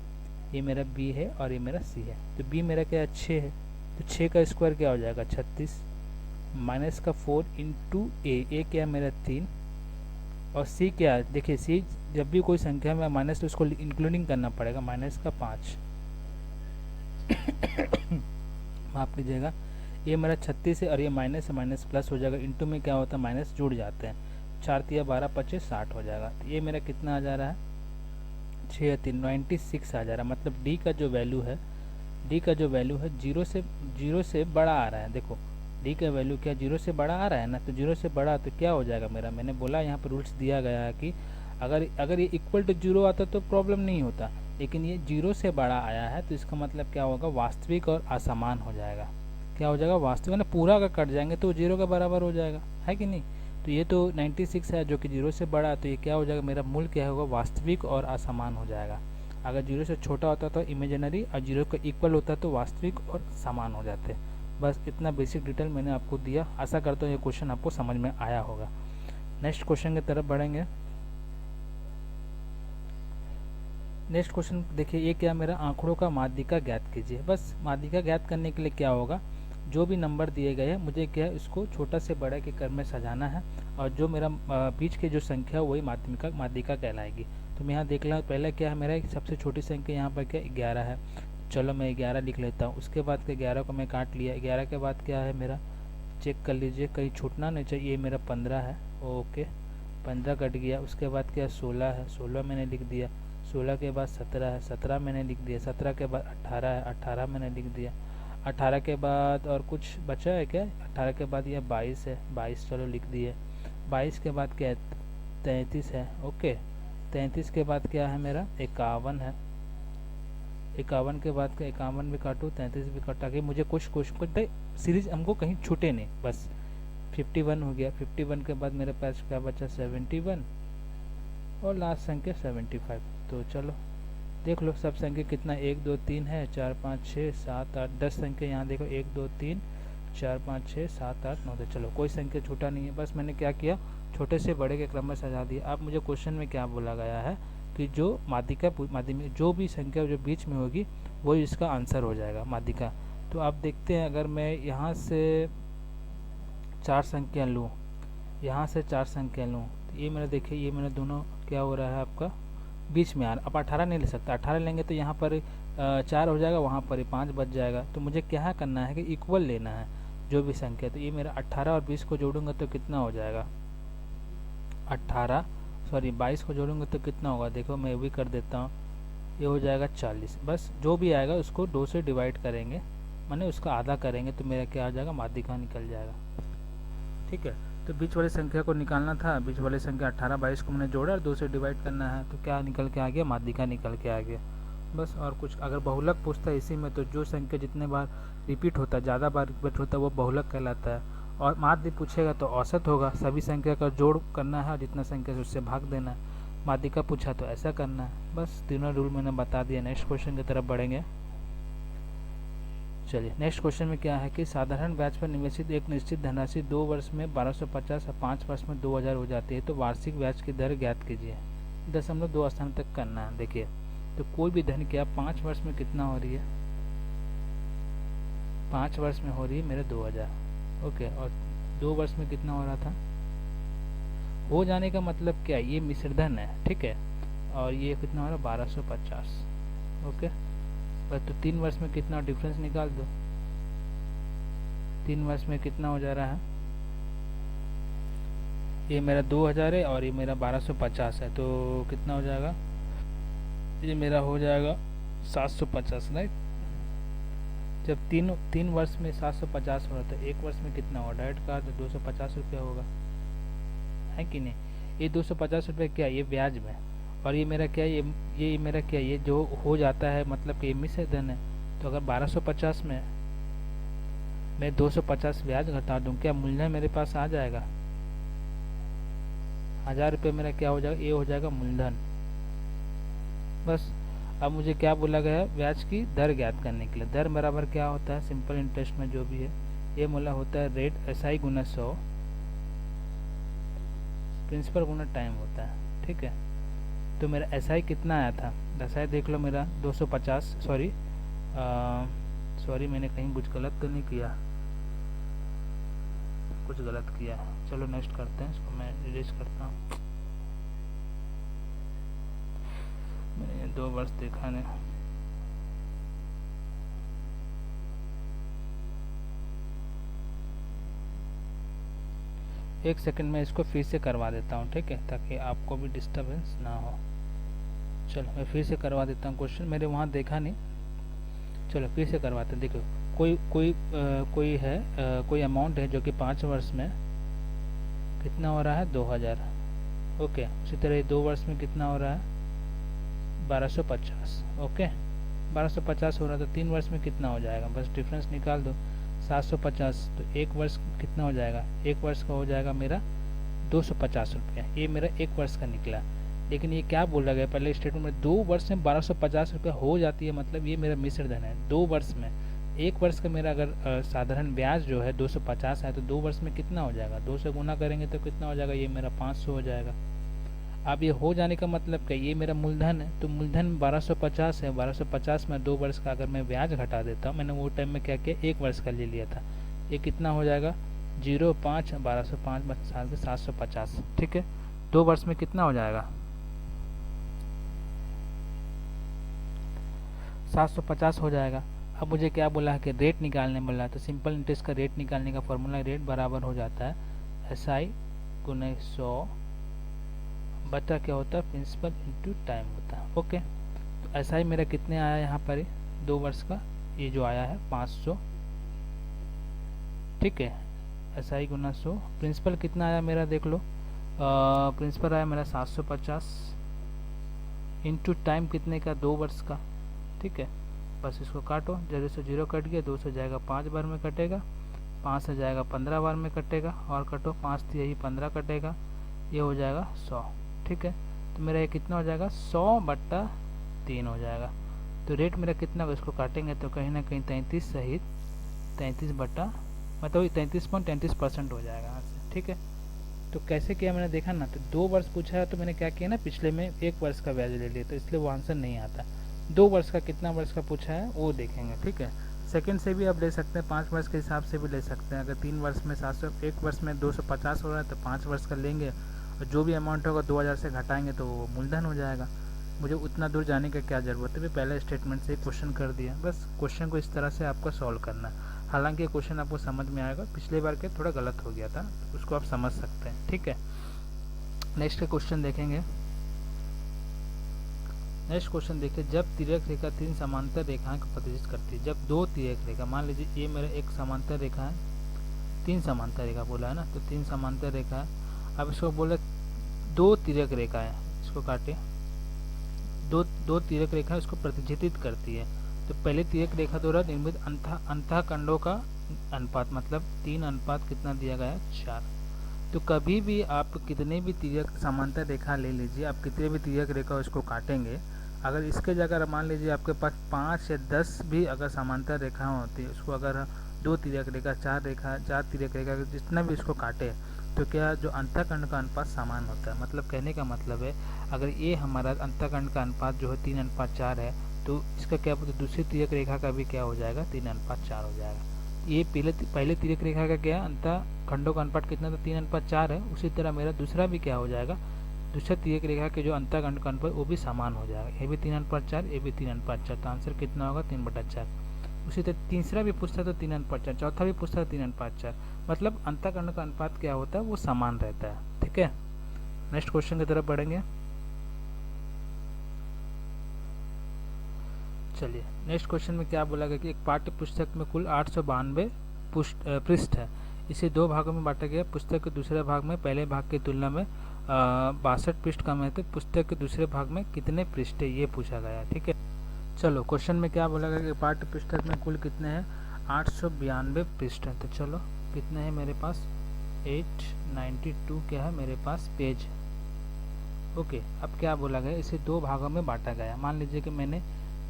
ये मेरा b है और ये मेरा c है। तो b मेरा क्या है, 6 है, तो 6 का स्क्वायर क्या हो जाएगा, 36, माइनस का 4 इंटू a क्या है मेरा 3, और c क्या है, देखिए c जब भी कोई संख्या में माइनस तो उसको इंक्लूडिंग करना पड़ेगा, माइनस का 5 माफ कीजिएगा, ये मेरा 36 है और ये माइनस से माइनस प्लस हो जाएगा, इंटू में क्या होता है माइनस जुड़ जाते हैं, 4 तिया 12 25 60 हो जाएगा। तो ये मेरा कितना आ जा रहा है, 6 3 96 आ जा रहा है। मतलब डी का जो वैल्यू है, डी का जो वैल्यू है 0 से बड़ा आ रहा है। देखो डी का वैल्यू क्या 0 से बड़ा आ रहा है ना, तो 0 से बड़ा तो क्या हो जाएगा मेरा, मैंने बोला यहाँ पर रूल्स दिया गया है कि अगर ये इक्वल टू 0 आता तो प्रॉब्लम नहीं होता, लेकिन ये 0 से बड़ा आया है तो इसका मतलब क्या होगा, वास्तविक और असमान हो जाएगा। क्या हो जाएगा, वास्तविक ना, पूरा अगर कट जाएंगे तो 0 के बराबर हो जाएगा, है कि नहीं। तो ये तो 96 है जो कि 0 से बड़ा, तो ये क्या हो जाएगा, मेरा मूल क्या होगा, वास्तविक और असमान हो जाएगा। अगर 0 से छोटा होता तो इमेजिनरी, और 0 का इक्वल होता तो वास्तविक और समान हो जाते। बस इतना बेसिक डिटेल मैंने आपको दिया। आशा करता हूँ ये क्वेश्चन आपको समझ में आया होगा। नेक्स्ट क्वेश्चन की तरफ बढ़ेंगे। नेक्स्ट क्वेश्चन देखिए, ये क्या मेरा, आंकड़ों का माध्यिका ज्ञात कीजिए। बस माध्यिका ज्ञात करने के लिए क्या होगा, जो भी नंबर दिए गए हैं मुझे क्या है, इसको छोटा से बड़े के क्रम में सजाना है, और जो मेरा बीच की जो संख्या वही माध्यिका कहलाएगी। तो मैं यहाँ देख रहा हूँ, पहले क्या है मेरा, सबसे छोटी संख्या यहाँ पर क्या 11 है, चलो मैं 11 लिख लेता हूँ। उसके बाद के 11 को मैं काट लिया, 11 के बाद क्या है मेरा, चेक कर लीजिए कहीं छूटना नहीं चाहिए, ये मेरा 15 है, ओके 15 कट गया। उसके बाद क्या 16 है, 16 मैंने लिख दिया। 16 के बाद 17 है, 17 मैंने लिख दिया। 17 के बाद 18 है, 18 मैंने लिख दिया। 18 के बाद और कुछ बचा है क्या, 18 के बाद यह 22 है, 22 चलो लिख दिए। 22 के बाद क्या है, 33 है, ओके 33 के बाद क्या है मेरा 51 है। 51 के बाद का 51 भी काटो, 33 भी काटा के मुझे कुछ सीरीज हमको कहीं छूटे नहीं, बस 51 हो गया। 51 के बाद मेरे पास क्या बचा 71, और लास्ट संख्या 75। तो चलो देख लो सब संख्या कितना, 1 2 3 है, 4 5 6 7 8 10 संख्या यहाँ देखो, 1 2 3 4 5 6 7 8 9 10। चलो कोई संख्या छूटा नहीं है, बस मैंने क्या किया, छोटे से बड़े के क्रम में सजा दिया। अब मुझे क्वेश्चन में क्या बोला गया है कि जो माध्यमिक जो भी संख्या जो बीच में होगी वही इसका आंसर हो जाएगा माध्यिका। तो आप देखते हैं, अगर मैं यहाँ से 4 संख्या लूँ, यहाँ से 4 संख्या लूँ, तो ये मेरा देखिए, ये मेरा दोनों क्या हो रहा है आपका बीच में आ रहा। अब 18 नहीं ले सकता, 18 लेंगे तो यहाँ पर 4 हो जाएगा, वहाँ पर 5 बच जाएगा। तो मुझे क्या करना है कि इक्वल लेना है जो भी संख्या। तो ये मेरा 18 और 20 को जोड़ूंगा तो कितना हो जाएगा, 22 को जोड़ूंगा तो कितना होगा, देखो मैं भी कर देता हूँ, ये हो जाएगा 40। बस जो भी आएगा उसको 2 से डिवाइड करेंगे, माने उसका आधा करेंगे, तो मेरा क्या आ जाएगा, माध्यिका निकल जाएगा। ठीक है, तो बीच वाली संख्या को निकालना था, बीच वाली संख्या 18 22 को मैंने जोड़ा और 2 से डिवाइड करना है, तो क्या निकल के आ गया, माध्यिका निकल के आ गया। बस और कुछ, अगर बहुलक पूछता है इसी में, तो जो संख्या जितने बार रिपीट होता है, ज़्यादा बार रिपीट होता है वो बहुलक कहलाता है। और माध्य पूछेगा तो औसत होगा, सभी संख्या का जोड़ करना है और जितना संख्या से उससे भाग देना है। माध्यिका पूछा तो ऐसा करना है। बस तीनों रूल मैंने बता दिया। नेक्स्ट क्वेश्चन की तरफ बढ़ेंगे। चलिए नेक्स्ट क्वेश्चन में क्या है कि साधारण ब्याज पर निवेशित एक निश्चित धनराशि 2 वर्ष में 1250 और 5 वर्ष में 2000 हो जाती है, तो वार्षिक ब्याज की दर ज्ञात कीजिए। 0.2 स्थान तक करना है। देखिए, तो कोई भी धन क्या 5 वर्ष में कितना हो रही है, 5 वर्ष में हो रही है मेरे 2000, ओके, और 2 वर्ष में कितना हो रहा था, हो जाने का मतलब क्या, ये मिश्रधन है, ठीक है, और ये कितना हो रहा है 1250, ओके। बस तो 3 वर्ष में कितना डिफरेंस निकाल दो, 3 वर्ष में कितना हो जा रहा है, ये मेरा 2000 है और ये मेरा 1250 है, तो कितना हो जाएगा, ये मेरा हो जाएगा 750, राइट। जब तीन तीन वर्ष में 750 हो रहा था, एक वर्ष में कितना होगा, डायरेक्ट कहा तो 250 रुपया होगा, है कि नहीं। ये 250 रुपये क्या है, ये ब्याज में, और ये मेरा क्या है, ये मेरा क्या है, ये जो हो जाता है मतलब कि ये मिश्र धन है। तो अगर 1250 में मैं 250 ब्याज घटा दूं, क्या मूलधन मेरे पास आ जाएगा, 1000 रुपये मेरा क्या हो जाएगा, ये हो जाएगा मूलधन। बस अब मुझे क्या बोला गया है, ब्याज की दर ज्ञात करने के लिए। दर बराबर क्या होता है, सिंपल इंटरेस्ट में जो भी है, ये मूल्य होता है रेट SI गुना 100 प्रिंसिपल गुना टाइम होता है, ठीक है। तो मेरा SI कितना आया था, SI देख लो मेरा 250, सॉरी मैंने कहीं कुछ गलत तो नहीं किया, कुछ गलत किया है, चलो नेक्स्ट करते हैं, इसको मैं इरेज करता हूँ, मैंने 2 वर्ष देखा नहीं। एक सेकंड में इसको फिर से करवा देता हूँ, ठीक है, ताकि आपको भी डिस्टरबेंस ना हो। चलो मैं फिर से करवा देता हूँ क्वेश्चन, मेरे वहाँ देखा नहीं, चलो फिर से करवाते हैं। देखो कोई अमाउंट है जो कि 5 वर्ष में कितना हो रहा है, 2000, ओके। उसी तरह 2 वर्ष में कितना हो रहा है, 1250, ओके। 1250 हो रहा था, 3 वर्ष में कितना हो जाएगा, बस डिफरेंस निकाल दो, 750। तो एक वर्ष कितना हो जाएगा, एक वर्ष का हो जाएगा मेरा 250 रुपया, ये मेरा एक वर्ष का निकला। लेकिन ये क्या बोला गया पहले स्टेटमेंट में, 2 वर्ष में 1250 रुपया हो जाती है, मतलब ये मेरा मिश्र धन है 2 वर्ष में। एक वर्ष का मेरा अगर साधारण ब्याज जो है 250 है, तो 2 वर्ष में कितना हो जाएगा, 2 से गुना करेंगे तो कितना हो जाएगा, ये मेरा 500 हो जाएगा। अब ये हो जाने का मतलब क्या, ये मेरा मूलधन है, तो मूलधन 1250 है, 1250 में 2 वर्ष का अगर मैं ब्याज घटा देता हूँ, मैंने वो टाइम में क्या किया, 1 वर्ष का ले लिया था, ये कितना हो जाएगा 0.5 1205 साल के 750, ठीक है। 2 वर्ष में कितना हो जाएगा 750 हो जाएगा। अब मुझे क्या बोला है कि रेट निकालने बोला है, तो सिंपल इंटरेस्ट का रेट निकालने का फॉर्मूला, रेट बराबर हो जाता है SI गुना 100 बटा क्या होता है, प्रिंसिपल इंटू टाइम होता है, ओके। तो SI मेरा कितने आया यहाँ पर 2 वर्ष का, ये जो आया है 500, ठीक है। SI गुना 100, प्रिंसिपल कितना आया मेरा देख लो, प्रिंसिपल आया मेरा 750 इंटू टाइम कितने का, 2 वर्ष का, ठीक है। बस इसको काटो, 0 से 0 कट गया, 2 से जाएगा 5 बार में कटेगा, 5 से जाएगा 15 बार में कटेगा, और कटो 5 थी यही 15 कटेगा, ये हो जाएगा 100, ठीक है। तो मेरा ये कितना हो जाएगा 100/3 हो जाएगा। तो रेट मेरा कितना होगा, इसको काटेंगे तो कहीं ना कहीं 33 सहित 33 बटा मतलब 33.33% हो जाएगा यहाँ से, ठीक है। तो कैसे किया मैंने देखा ना, तो 2 वर्ष पूछा है, तो मैंने क्या किया ना, पिछले में 1 वर्ष का ब्याज ले लिया, तो इसलिए वो आंसर नहीं आता। 2 वर्ष का कितना वर्ष का पूछा है वो देखेंगे, ठीक है। सेकंड से भी आप ले सकते हैं, 5 वर्ष के हिसाब से भी ले सकते हैं। अगर 3 वर्ष में 700, 1 वर्ष में 250 हो रहा है, तो 5 वर्ष का लेंगे, और जो भी अमाउंट होगा 2000 से घटाएंगे तो वो मूलधन हो जाएगा। मुझे उतना दूर जाने का क्या ज़रूरत है, पहले स्टेटमेंट से क्वेश्चन कर दिया, बस क्वेश्चन को इस तरह से आपको सॉल्व करना है। हालांकि ये क्वेश्चन आपको समझ में आएगा, पिछले बार के थोड़ा गलत हो गया था, उसको आप समझ सकते हैं, ठीक है। नेक्स्ट का क्वेश्चन देखेंगे। नेक्स्ट क्वेश्चन देखिए, जब तिर्यक रेखा 3 समांतर रेखाएं को प्रतिष्ठित करती है, जब 2 तिर्यक रेखा, मान लीजिए ये मेरा एक समांतर रेखा है, 3 समांतर रेखा बोला है ना, तो 3 समांतर रेखा है। अब इसको बोले 2 तिर्यक रेखा है, इसको काटे, दो तिर्यक रेखा इसको प्रतिष्ठित करती है। तो पहले तिर्यक रेखा द्वारा निर्मित अंतःखंडों का अनुपात, मतलब 3 अनुपात कितना दिया गया है 4। तो कभी भी आप कितने भी तिर्यक समांतर रेखा ले लीजिए, आप कितने भी तिर्यक रेखा इसको काटेंगे, अगर इसके जगह मान लीजिए आपके पास 5 या 10 भी अगर समांतर रेखा होती है, उसको अगर 2 तिर्यक रेखा, 4 तिर्यक रेखा, जितना भी इसको काटे, तो क्या जो अंतःखंड का अनुपात समान होता है। मतलब कहने का मतलब है, अगर ये हमारा अंतःखंड का अनुपात जो है 3:4 है, तो इसका क्या बोलते, दूसरी तिर्यक रेखा का भी क्या हो जाएगा 3:4 हो जाएगा। ये पहले तिर्यक रेखा का क्या अंतःखंडों का अनुपात कितना था 3:4 है, उसी तरह मेरा दूसरा भी क्या हो जाएगा, दूसरा तिर्यक रेखा के जो अंतःखंड का अनुपात वो भी समान हो जाएगा, ये भी 3:4, ये भी 3:4, तो आंसर कितना होगा 3/4। उसी तरह तीसरा भी पूछता है तो 3:4, चौथा भी पूछता है 3:4, मतलब अंतःकरण का अनुपात क्या होता है, वो समान रहता है। ठीक है, नेक्स्ट क्वेश्चन की तरफ बढ़ेंगे। चलिए, नेक्स्ट क्वेश्चन में क्या बोला गया कि एक पाठ्य पुस्तक में कुल 892 पृष्ठ है, इसे दो भागों में बांटा गया। पुस्तक के दूसरे भाग में पहले भाग की तुलना में 62 पृष्ठ कम है, तो पुस्तक के दूसरे भाग में कितने पृष्ठ है, ये पूछा गया। ठीक है, चलो क्वेश्चन में क्या बोला गया कि पाठ्य पुस्तक में कुल कितने हैं, 892 पृष्ठ है। तो चलो कितने हैं मेरे पास, 892 क्या है मेरे पास पेज। ओके, अब क्या बोला गया, इसे दो भागों में बांटा गया। मान लीजिए कि मैंने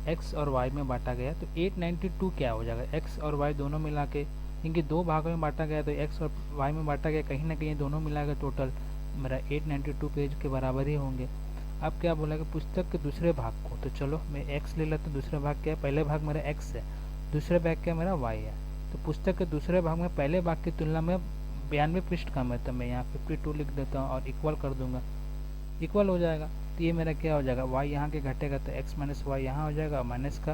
x और y में बांटा गया, तो 892 क्या हो जाएगा, x और y दोनों मिला के, क्योंकि दो भागों में बांटा गया तो x और y में बांटा गया, कहीं ना कहीं दोनों मिला के टोटल मेरा 892 पेज के बराबर ही होंगे। अब क्या बोला कि पुस्तक के दूसरे भाग को, तो चलो मैं x ले लेता हूँ, दूसरा भाग क्या है, पहले भाग मेरा x है, दूसरे भाग क्या मेरा y है। तो पुस्तक के दूसरे भाग में पहले भाग की तुलना में 92 पृष्ठ कम है, तो मैं यहाँ 52 लिख देता हूँ और इक्वल कर दूंगा, इक्वल हो जाएगा। तो ये मेरा क्या हो जाएगा, y यहाँ के घटेगा तो x माइनस वाई यहाँ हो जाएगा, माइनस का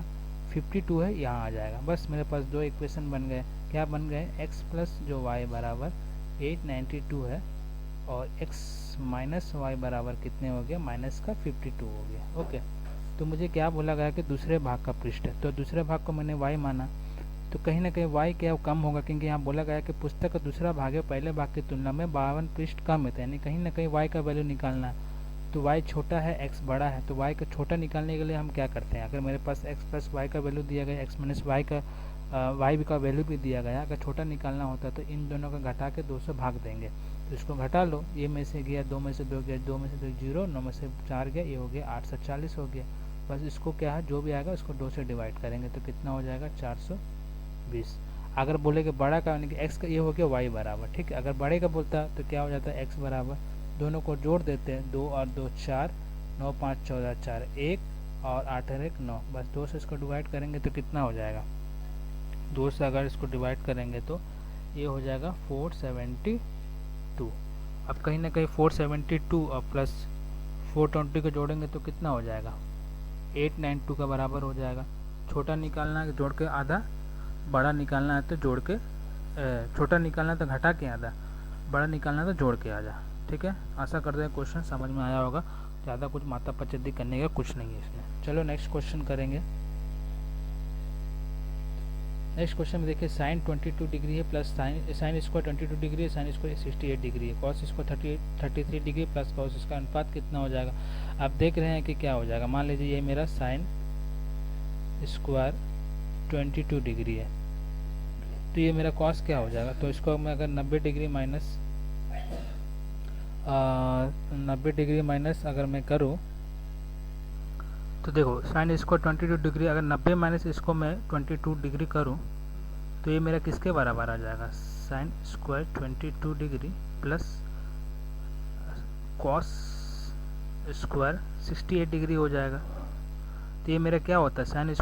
52 है यहाँ आ जाएगा। बस मेरे पास दो इक्वेशन बन गए, क्या बन गए, x प्लस जो y बराबर 892 है और x माइनस वाई बराबर कितने हो गया, माइनस का 52 हो गया। ओके, तो मुझे क्या बोला गया कि दूसरे भाग का पृष्ठ है, तो दूसरे भाग को मैंने y माना, तो कहीं ना कहीं y क्या कम होगा, क्योंकि यहाँ बोला गया कि पुस्तक का दूसरा भाग है पहले भाग की तुलना में 52 पृष्ठ कम है, यानी कहीं ना कहीं y का वैल्यू निकालना है। तो y छोटा है x बड़ा है, तो y का छोटा निकालने के लिए हम क्या करते हैं, अगर मेरे पास x प्लस वाई का वैल्यू दिया गया, x माइनस वाई का y का वैल्यू भी दिया गया, अगर छोटा निकालना होता तो इन दोनों का घटा के 2 से भाग देंगे। तो इसको घटा लो, ये में से गया 2 में से 2 गया, 2 में से 2 0, 9 में से 4 गया, ये हो गया 840 हो गया। बस इसको क्या है, जो भी आएगा उसको 2 से डिवाइड करेंगे तो कितना हो जाएगा, 420। अगर बोले कि बड़ा का यानी कि x का, ये हो गया y बराबर। ठीक है, अगर बड़े का बोलता तो क्या हो जाता है, x बराबर, दोनों को जोड़ देते हैं, 2 और 2 4, 9 5 14 4 1 और 8 और 1 9, बस 2 से इसको डिवाइड करेंगे तो कितना हो जाएगा, 2 से अगर इसको डिवाइड करेंगे तो ये हो जाएगा 472। अब कहीं ना कहीं 472 और प्लस 420 को जोड़ेंगे तो कितना हो जाएगा, 892 का बराबर हो जाएगा। छोटा निकालना है जोड़ के आधा, बड़ा निकालना है तो जोड़ के, छोटा निकालना है तो घटा के आधा, बड़ा निकालना है तो जोड़ के आधा। ठीक है, आशा करते हैं क्वेश्चन समझ में आया होगा, ज़्यादा कुछ माथा पचद्दी करने का कुछ नहीं है इसमें। चलो नेक्स्ट क्वेश्चन करेंगे। नेक्स्ट क्वेश्चन में देखिए, साइन 22 डिग्री है प्लस साइन स्क्वायर 22 डिग्री है, साइन स्क्वायर 68 डिग्री है, cos square 33 degree plus cos, इसका अनुपात कितना हो जाएगा। आप देख रहे हैं कि क्या हो जाएगा, मान लीजिए ये मेरा साइन स्क्वायर 22 डिग्री है, तो ये मेरा कॉस क्या हो जाएगा, तो इसको मैं अगर 90 डिग्री माइनस 90 डिग्री माइनस अगर मैं करूँ तो देखो साइन स्क्वायर 22 डिग्री, अगर 90 माइनस इसको मैं 22 डिग्री करूँ तो ये मेरा किसके बराबर आ जाएगा, sine square 22 degree plus cos square 68 degree हो जाएगा। तो ये मेरा क्या होता है, sine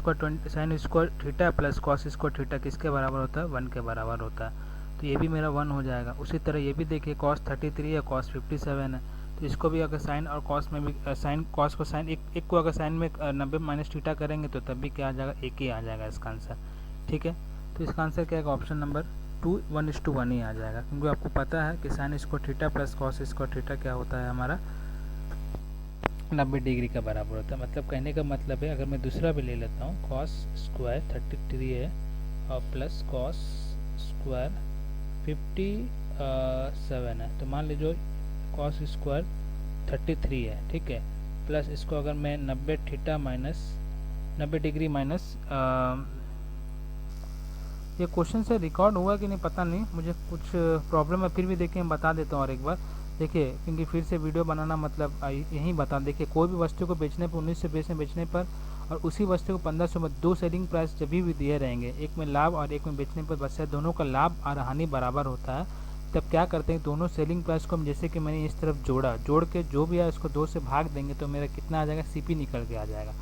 square theta plus cos square theta किसके बराबर होता है, 1 के बराबर होता है। तो ये भी मेरा 1 हो जाएगा। उसी तरह ये भी देखिए कॉस 33 है, कॉस 57 है, तो इसको भी अगर साइन और कॉस में भी साइन कॉस को साइन एक को अगर साइन में 90 माइनस थीटा करेंगे तो तब भी क्या आ जाएगा, एक ही आ जाएगा इसका आंसर। ठीक है, तो इसका आंसर क्या है, ऑप्शन नंबर 2 1:1 ही आ जाएगा, क्योंकि आपको पता है कि sine square theta plus cos square theta क्या होता है हमारा 90 डिग्री का बराबर होता है। मतलब कहने का मतलब है, अगर मैं दूसरा भी ले लेता हूँ, कॉस स्क्वायर 33 है और प्लस कॉस स्क्वायर 57 है, तो मान लीजिए कॉस स्क्वायर 33 है, ठीक है, प्लस इसको अगर मैं 90 थीटा माइनस 90 डिग्री माइनस, ये क्वेश्चन से रिकॉर्ड हुआ कि नहीं पता नहीं, मुझे कुछ प्रॉब्लम है, फिर भी देखिए मैं बता देता हूँ और एक बार देखिए, क्योंकि फिर से वीडियो बनाना मतलब यही बता। देखिए कोई भी वस्तु को बेचने पर 1900 बेचने पर और उसी वस्तु को 1500 में 2 सेलिंग प्राइस जब भी दिए रहेंगे, एक में लाभ और एक में बेचने पर बचा, दोनों का लाभ और हानि बराबर होता है, तब क्या करते हैं, दोनों सेलिंग प्राइस को हम जैसे कि मैंने इस तरफ जोड़ के जो भी है उसको 2 से भाग देंगे तो मेरा कितना आ जाएगा, सीपी निकल के आ जाएगा।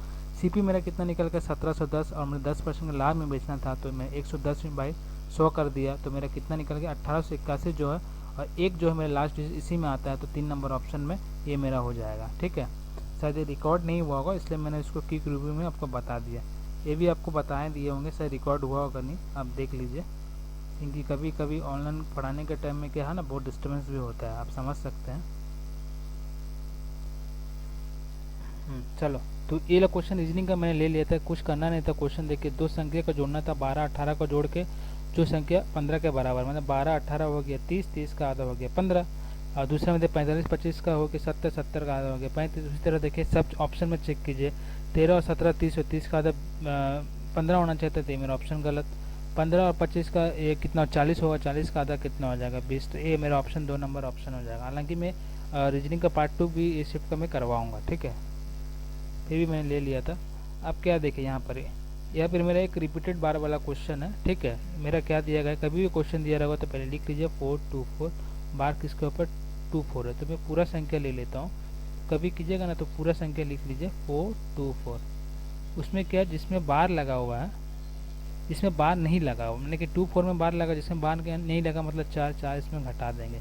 सीपी मेरा कितना निकल कर 1710 और मैंने 10% का लाभ में बेचना था तो मैं 110/100 कर दिया, तो मेरा कितना निकल गया 1881 जो है, और एक जो है मेरा लास्ट डिजिट इसी में आता है, तो 3 नंबर ऑप्शन में ये मेरा हो जाएगा। ठीक है, शायद ये रिकॉर्ड नहीं हुआ होगा इसलिए मैंने इसको क्विक रिव्यू में आपको बता दिया। ये भी आपको बताए दिए होंगे, शायद रिकॉर्ड हुआ होगा नहीं, आप देख लीजिए, क्योंकि कभी कभी ऑनलाइन पढ़ाने के टाइम में क्या है ना, बहुत डिस्टर्बेंस भी होता है, आप समझ सकते हैं। चलो, तो ये लो क्वेश्चन रीजनिंग का मैंने ले लिया था, कुछ करना नहीं था। क्वेश्चन देखिए, दो संख्या को जोड़ना था, 12 18 को जोड़ के जो संख्या 15 के बराबर, मतलब 12 18 हो गया 30, 30 का आधा हो गया 15, और दूसरे में 45 25 का हो गया 70, 70 का आधा हो गया 35। उसी तरह देखिए सब ऑप्शन में चेक कीजिए, 13 और 17 30 और 30 का आधा 15 होना चाहिए था, तो ये मेरा ऑप्शन गलत। 15 और 25 का ये कितना 40 होगा, 40 का आधा कितना हो जाएगा 20, तो ये मेरा ऑप्शन 2 नंबर ऑप्शन हो जाएगा। हालांकि मैं रीजनिंग का पार्ट 2 भी इस शिफ्ट का मैं करवाऊँगा, ठीक है, ये भी मैंने ले लिया था। अब क्या देखें यहाँ पर मेरा एक रिपीटेड बार वाला क्वेश्चन है, ठीक है। मेरा क्या दिया गया है, कभी भी क्वेश्चन दिया रहेगा तो पहले लिख लीजिए 4 2 4, बार किसके ऊपर 2 4 है, तो मैं पूरा संख्या ले लेता हूँ। कभी कीजिएगा ना तो पूरा संख्या लिख लीजिए 4 2 4। उसमें क्या, जिसमें बार लगा हुआ है, जिसमें बार नहीं लगा हुआ, मैंने कि 2 4 में बार लगा, जिसमें बार नहीं लगा मतलब 4 4 इसमें घटा देंगे,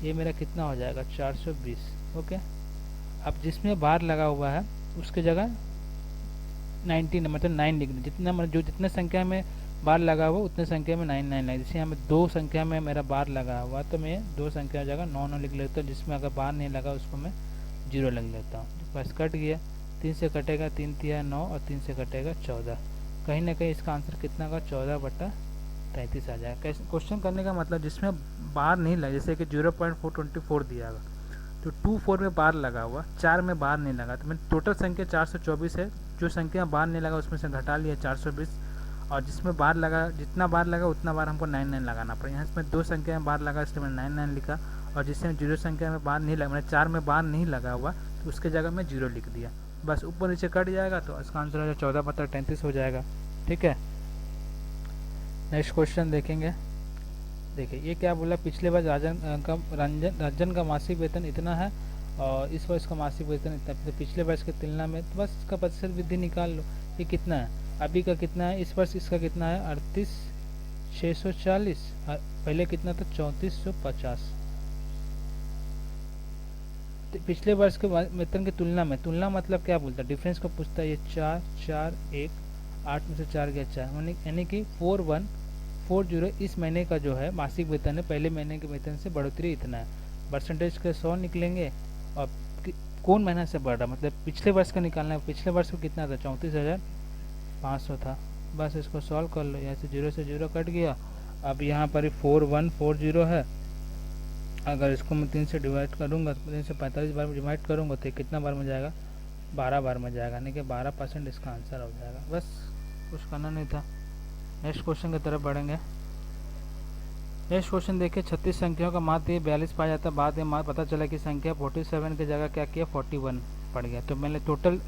ये मेरा कितना हो जाएगा 420। ओके, अब जिसमें बार लगा हुआ है उसके जगह 19 मतलब 9 लिख दें, जितना मतलब जो जितने संख्या में बार लगा हुआ उतने संख्या में 9 9 लगे। जैसे यहाँ में 2 संख्या में मेरा बार लगा हुआ तो मैं 2 संख्या जगह 9 9 लिख लेता हूँ, जिसमें अगर बार नहीं लगा उसको मैं 0 लिख लेता हूँ। बस कट गया, 3 से कटेगा 3 तिया 9 और 3 से कटेगा 14, कहीं ना कहीं इसका आंसर कितना का 14/33 आ जाएगा। क्वेश्चन करने का मतलब जिसमें बार नहीं लगा, जैसे कि 0.424 दिया गया तो 2 4 में बार लगा हुआ, 4 में बार नहीं लगा, तो मैंने टोटल संख्या 424 है, जो संख्या बार नहीं लगा उसमें से घटा लिया 420, और जिसमें बार लगा जितना बार लगा उतना बार हमको 9 9 लगाना पड़ा। यहाँ इसमें 2 संख्या में बार लगा इसलिए मैंने 9 9 लिखा, और जिसमें 0 संख्या में बार नहीं लगा, मैंने 4 में बार नहीं लगा हुआ तो उसके जगह मैं 0 लिख दिया। बस ऊपर नीचे कट जाएगा तो इसका आंसर हो जाएगा 14/33 हो जाएगा, ठीक है। नेक्स्ट क्वेश्चन देखेंगे। देखिए ये क्या बोला, पिछले बार राजन का मासिक वेतन इतना है और इस वर्ष का मासिक वेतन इतना, तो पिछले वर्ष की तुलना में तो बस इसका प्रतिशत वृद्धि निकाल लो। ये कितना है, अभी का कितना है, इस वर्ष इसका कितना है 38,640, पहले कितना था 3450। पिछले वर्ष के वेतन की तुलना में, तुलना मतलब क्या बोलता है, डिफरेंस को पूछता है। ये 4 4 1 8 में से 4 गया 4, यानी कि 4140 इस महीने का जो है मासिक वेतन है, पहले महीने के वेतन से बढ़ोतरी इतना है। परसेंटेज के 100 निकलेंगे, और कौन महीना से बढ़ रहा, मतलब पिछले वर्ष का निकालना है। पिछले वर्ष को कितना था 34,500 था। बस इसको सॉल्व कर लो, यहाँ से 0 से 0 कट गया। अब यहाँ पर 4140 है, अगर इसको मैं 3 से डिवाइड करूँगा, 3 से 45 बार में डिवाइड करूँगा तो कितना बार में जाएगा 12 बार में जाएगा, यानी कि 12% इसका आंसर हो जाएगा। बस कुछ करना नहीं था। नेक्स्ट क्वेश्चन की तरफ बढ़ेंगे। नेक्स्ट क्वेश्चन देखिए, 36 संख्याओं का माध्य 42 पाया जाता है, बाद में पता चला कि संख्या 47 की जगह क्या किया 41 पड़ गया। तो मैंने टोटल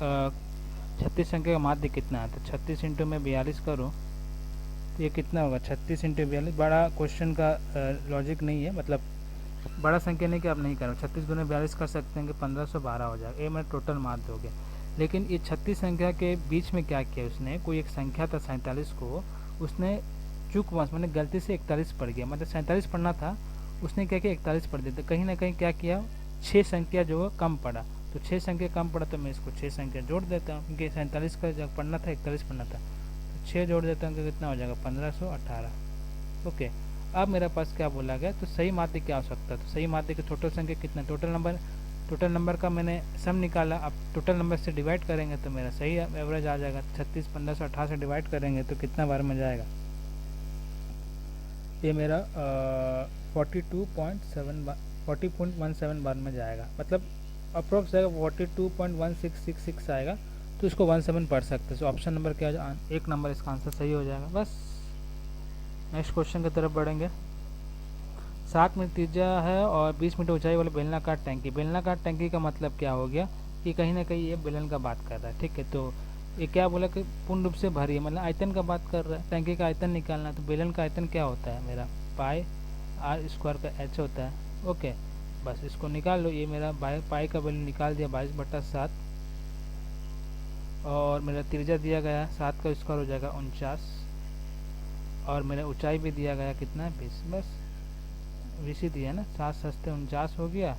36 संख्या का माध्य कितना है, तो 36 इंटू में 42 करूँ तो ये कितना होगा 36 इंटू 42। बड़ा क्वेश्चन का लॉजिक नहीं है, मतलब बड़ा संख्या नहीं कि आप नहीं करो, 36 गुना 42 कर सकते हैं कि 1512 हो जाएगा। ये मेरा टोटल माध्य हो गया। लेकिन ये 36 संख्या के बीच में क्या किया उसने, कोई एक संख्या था 47 को, उसने चूक वंश मैंने गलती से 41 पढ़ गया, मतलब 47 पढ़ना था, उसने क्या किया 41 पढ़ दिया। तो कहीं ना कहीं क्या किया 6 संख्या जो कम पड़ा, तो 6 संख्या कम पड़ा तो मैं इसको 6 संख्या जोड़ देता हूँ, क्योंकि 47 का जब पढ़ना था 41 पढ़ना था, तो 6 जोड़ देता हूँ तो कितना हो जाएगा 1518। ओके, अब मेरे पास क्या बोला गया, तो सही माध्य क्या हो सकता है, तो सही माध्य की टोटल संख्या कितना, टोटल नंबर का मैंने सम निकाला। अब टोटल नंबर से डिवाइड करेंगे तो मेरा सही एवरेज आ जाएगा। 36 1518 से डिवाइड करेंगे तो कितना बार में जाएगा, ये मेरा 40.17 बार में जाएगा, मतलब अप्रोक्स जाएगा 42.1666 आएगा, तो इसको 17 पढ़ सकते हैं। तो ऑप्शन नंबर क्या है, एक नंबर इसका आंसर सही हो जाएगा। बस नेक्स्ट क्वेश्चन की तरफ बढ़ेंगे। 7 मीटर त्रिज्या है और 20 मीटर ऊंचाई वाले बेलनाकार टैंकी। बेलनाकार टैंकी का मतलब क्या हो गया कि कहीं ना कहीं ये बेलन का बात कर रहा है, ठीक है। तो ये क्या बोला कि पूर्ण रूप से भरी है, मतलब आयतन का बात कर रहा है, टैंकी का आयतन निकालना है। तो बेलन का आयतन क्या होता है मेरा पाई आर स्क्वायर का एच होता है। ओके, बस इसको निकाल लो। ये मेरा पाई का बेलन निकाल दिया 22/7, और मेरा त्रिज्या दिया गया 7 का स्क्वायर हो जाएगा 49, और मेरा ऊंचाई भी दिया गया कितना 20। बस 20 ही दिया ना, 7 सस्ते 49 हो गया,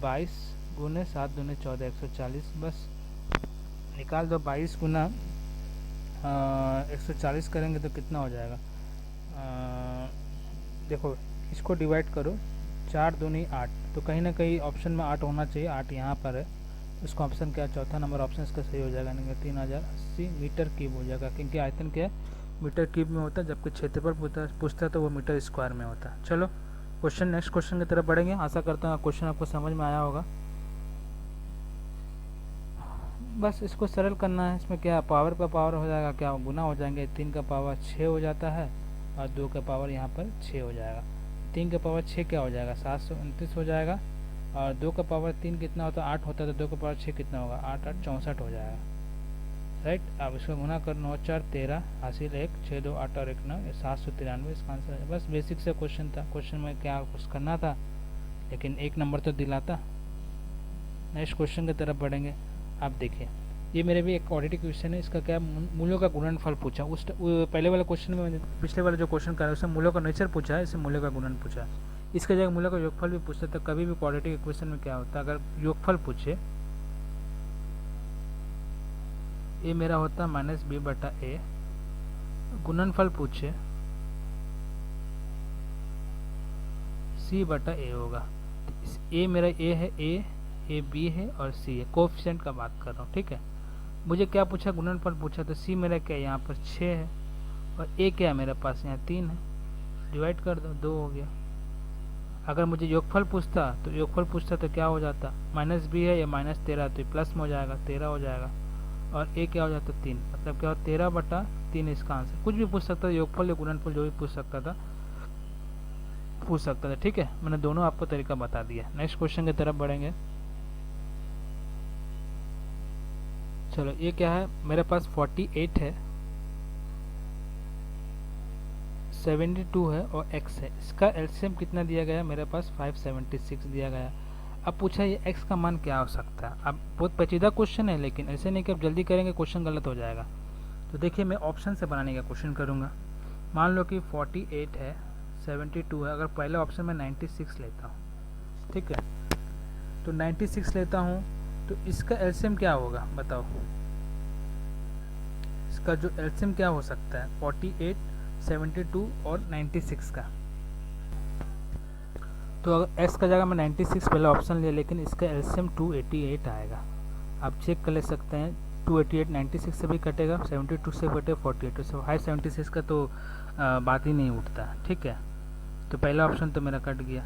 22 गुने 7 दूने 14 140। बस निकाल दो 22 गुना 140 करेंगे तो कितना हो जाएगा? देखो इसको डिवाइड करो, 4 दूनी 8, तो कहीं ना कहीं ऑप्शन में 8 होना चाहिए, 8 यहाँ पर है। इसका ऑप्शन क्या है? चौथा नंबर ऑप्शन इसका सही हो जाएगा, यानी कि 3080 मीटर क्यूब हो जाएगा, क्योंकि आयतन क्या है? मीटर क्यूब में होता है, जबकि क्षेत्रफल पूछता है तो वो मीटर स्क्वायर में होता है। चलो क्वेश्चन, नेक्स्ट क्वेश्चन की तरफ बढ़ेंगे। आशा करता हूँ क्वेश्चन आपको समझ में आया होगा। बस इसको सरल करना है। इसमें क्या पावर का पावर हो जाएगा, क्या गुना हो जाएंगे, 3 का पावर 6 हो जाता है और 2 का पावर यहाँ पर 6 हो जाएगा। 3 का पावर 6 क्या हो जाएगा? 729 हो जाएगा। और 2 का पावर 3 कितना होता है? 8 होता है, तो 2 का पावर 6 कितना होगा? 8 8 64 हो जाएगा, राइट। अब इसको गुना कर, 9 4 13 हासिल 1, 6 2 8 और 1 9, 793 इसका आंसर है। बस बेसिक से क्वेश्चन था, क्वेश्चन में क्या कुछ करना था, लेकिन 1 नंबर तो दिलाता। नेक्स्ट क्वेश्चन की तरफ बढ़ेंगे। आप देखिए, ये मेरे भी एक ऑडिटिव क्वेश्चन है। इसका क्या, मूल्यों का गुणनफल पूछा। पहले वाले क्वेश्चन में, पिछले वाले जो क्वेश्चन कर रहा है उसमें मूल्यों का नेचर पूछा है, इससे मूल्यों का गुणन पूछा है। इसके जगह मूल्यों का योगफल भी पूछता था। कभी भी क्वाड्रेटिक इक्वेशन में क्या होता है, अगर योगफल पूछे, ए मेरा होता है -b/a, गुणनफल पूछे c/a होगा। ए मेरा ए है, ए बी है और सी है, कोफिशिएंट का बात कर रहा हूँ, ठीक है। मुझे क्या पूछा? गुणनफल पूछा, तो सी मेरा क्या यहाँ पर 6 है और ए क्या है मेरे पास यहाँ 3 है, डिवाइड कर दो, 2 हो गया। अगर मुझे योगफल पूछता तो क्या हो जाता? -b है या -13, तो प्लस में हो जाएगा, 13 हो जाएगा। और ए क्या हो जाता? 3, मतलब क्या हो? 13/3 इसका आंसर। कुछ भी पूछ सकता था, योगफल या गुणनफल जो भी पूछ सकता था, ठीक है। मैंने दोनों आपको तरीका बता दिया। नेक्स्ट क्वेश्चन की तरफ बढ़ेंगे। चलो ये क्या है? मेरे पास 48 है, 72 है और x है। इसका एलसीएम कितना दिया गया? मेरे पास 576 दिया गया। अब पूछा ये x का मान क्या हो सकता है। अब बहुत पेचीदा क्वेश्चन है, लेकिन ऐसे नहीं कि अब जल्दी करेंगे क्वेश्चन गलत हो जाएगा। तो देखिए, मैं ऑप्शन से बनाने का क्वेश्चन करूँगा। मान लो कि 48 है, 72 है, अगर पहले ऑप्शन में 96 लेता हूँ, ठीक है, तो 96 लेता हूँ, तो इसका एलसीएम क्या होगा बताओ? इसका जो एलसीएम क्या हो सकता है? 48, 72 और 96 का। तो अगर x का जगह मैं 96 पहले ऑप्शन लिया, लेकिन इसका एलसीएम 288 आएगा। आप चेक कर ले सकते हैं, 288 96 से भी कटेगा, 72 से कटे 48, तो 576 का तो बात ही नहीं उठता, ठीक है। तो पहला ऑप्शन तो मेरा कट गया।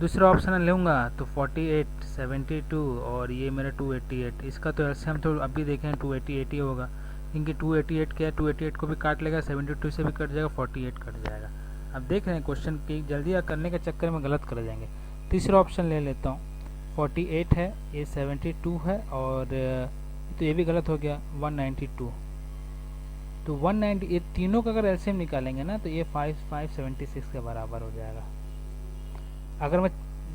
दूसरा ऑप्शन लूँगा तो 48, 72 और ये मेरा 288, इसका तो एलसीएम तो अभी देखें 288 ही होगा, क्योंकि 288 क्या है, 288 को भी काट लेगा, 72 से भी कट जाएगा, 48 कट जाएगा। अब देख रहे हैं क्वेश्चन की जल्दी करने के चक्कर में गलत कर जाएंगे। तीसरा ऑप्शन ले लेता हूँ, 48 है, ये 72 है और तो ये भी गलत हो गया, 192। तो 190, ये तीनों का अगर एलसीएम निकालेंगे ना, तो ये 576 के बराबर हो जाएगा। अगर मैं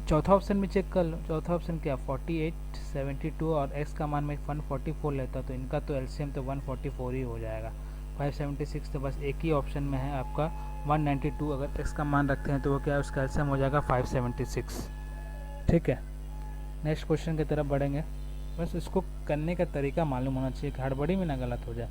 चौथा ऑप्शन में चेक कर लूँ, चौथा ऑप्शन क्या, 48, 72 और x का मान में 144 लेता, तो इनका तो एलसीएम तो 144 ही हो जाएगा। 576 तो बस एक ही ऑप्शन में है आपका 192। अगर x का मान रखते हैं तो वो क्या है, उसका एलसीएम हो जाएगा 576, ठीक है। नेक्स्ट क्वेश्चन की तरफ बढ़ेंगे। बस इसको करने का तरीका मालूम होना चाहिए, हड़बड़ी में ना गलत हो जाए।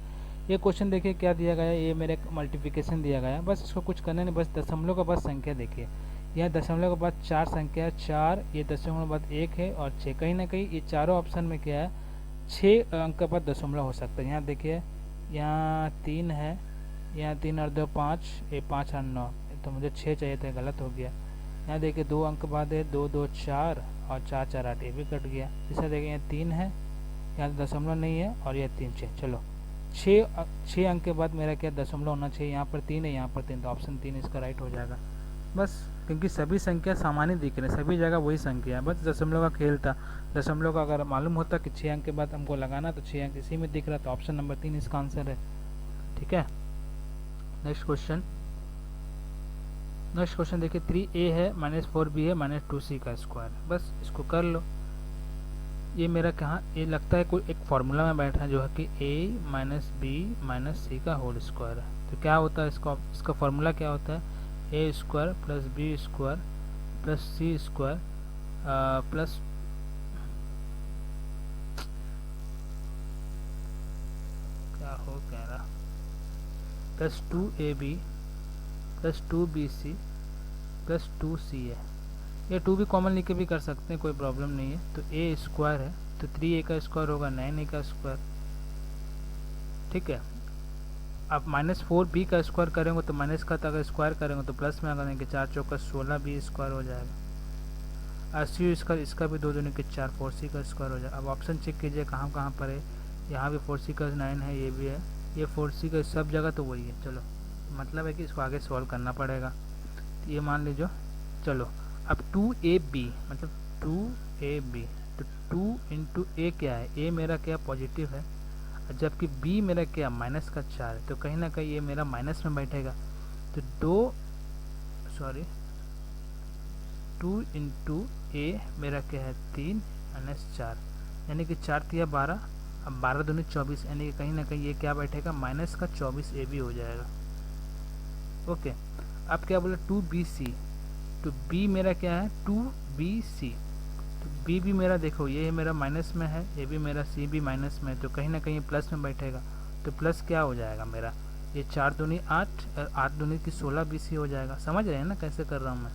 ये क्वेश्चन देखिए क्या दिया गया है, ये मेरे मल्टीप्लिकेशन दिया गया है, बस इसको कुछ करना नहीं, बस दशमलव के बाद संख्या देखिए। यह दशमलव के बाद 4 संख्या है, 4, ये दशमलव के बाद 1 है और 6। कहीं ना कहीं ये चारों ऑप्शन में क्या है, 6 अंक के बाद दशमलव हो सकता है। यहाँ देखिए, यहाँ 3 है, यहाँ 3 और 2 5, ये 5 और 9, तो मुझे 6 चाहिए था, गलत हो गया। यहाँ देखिए 2 अंक बाद है, 2 2 4 और 4 4 8, ये भी कट गया। जैसा देखिए यहाँ 3 है, यहाँ दशमलव नहीं है और यह 3 6। चलो 6 अंक के बाद मेरा क्या दशमलव होना चाहिए, यहाँ पर 3 है, यहाँ पर 3, तो ऑप्शन 3 इसका राइट हो जाएगा। बस क्योंकि सभी संख्या सामान्य दिख रहे हैं, सभी जगह वही संख्या है, बस दशमलव का खेल था। दशमलव का अगर मालूम होता कि 6 अंक के बाद हमको लगाना, तो 6 अंक इसी में दिख रहा, तो ऑप्शन नंबर 3 इसका आंसर है, ठीक है। नेक्स्ट क्वेश्चन देखिए, 3a है, -4b है, -2c का स्क्वायर। बस इसको कर लो। ये मेरा कहाँ, ये लगता है कोई एक फार्मूला में बैठा है, जो है कि a - b - c का होल स्क्वायर है। तो क्या होता है इसका फार्मूला क्या होता है, a square plus b square plus c square plus क्या हो कह रहा, plus 2ab plus 2bc plus 2ca। ये 2 भी कॉमन लेके भी कर सकते हैं, कोई प्रॉब्लम नहीं है। तो ए स्क्वायर है तो 3a का स्क्वायर होगा 9a का स्क्वायर, ठीक है। आप -4b का स्क्वायर करेंगे तो माइनस का अगर स्क्वायर करेंगे तो प्लस में अगर देंगे 4 चौका 16b स्क्वायर हो जाएगा। अस्सी इसका भी 2 दूनी के 4 4c का स्क्वायर हो जाएगा। अब ऑप्शन चेक कीजिए कहाँ कहाँ पर है। यहाँ भी 4c का 9 है, ये भी है, ये 4c का सब जगह तो वही है। चलो मतलब है कि इसको आगे सॉल्व करना पड़ेगा। तो ये मान लीजिए, चलो अब 2ab मतलब 2ab, तो 2 इंटू ए क्या है, ए मेरा क्या पॉजिटिव है, जबकि b मेरा क्या माइनस का 4 है, तो कहीं ना कहीं ये मेरा माइनस में बैठेगा। तो 2 इंटू ए मेरा क्या है 3 माइनस 4, यानी कि 4 तिया 12, अब 12 दूनी 24, यानी कि कहीं ना कहीं ये क्या बैठेगा माइनस का 24ab हो जाएगा। ओके, अब क्या बोला 2bc, तो b मेरा क्या है 2bc, तो b भी मेरा देखो ये मेरा माइनस में है, ये भी मेरा c भी माइनस में है, तो कहीं ना कहीं प्लस में बैठेगा। तो प्लस क्या हो जाएगा मेरा, ये 4 दूनी 8 और 8 दूनी की 16bc हो जाएगा। समझ रहे हैं ना कैसे कर रहा हूँ मैं,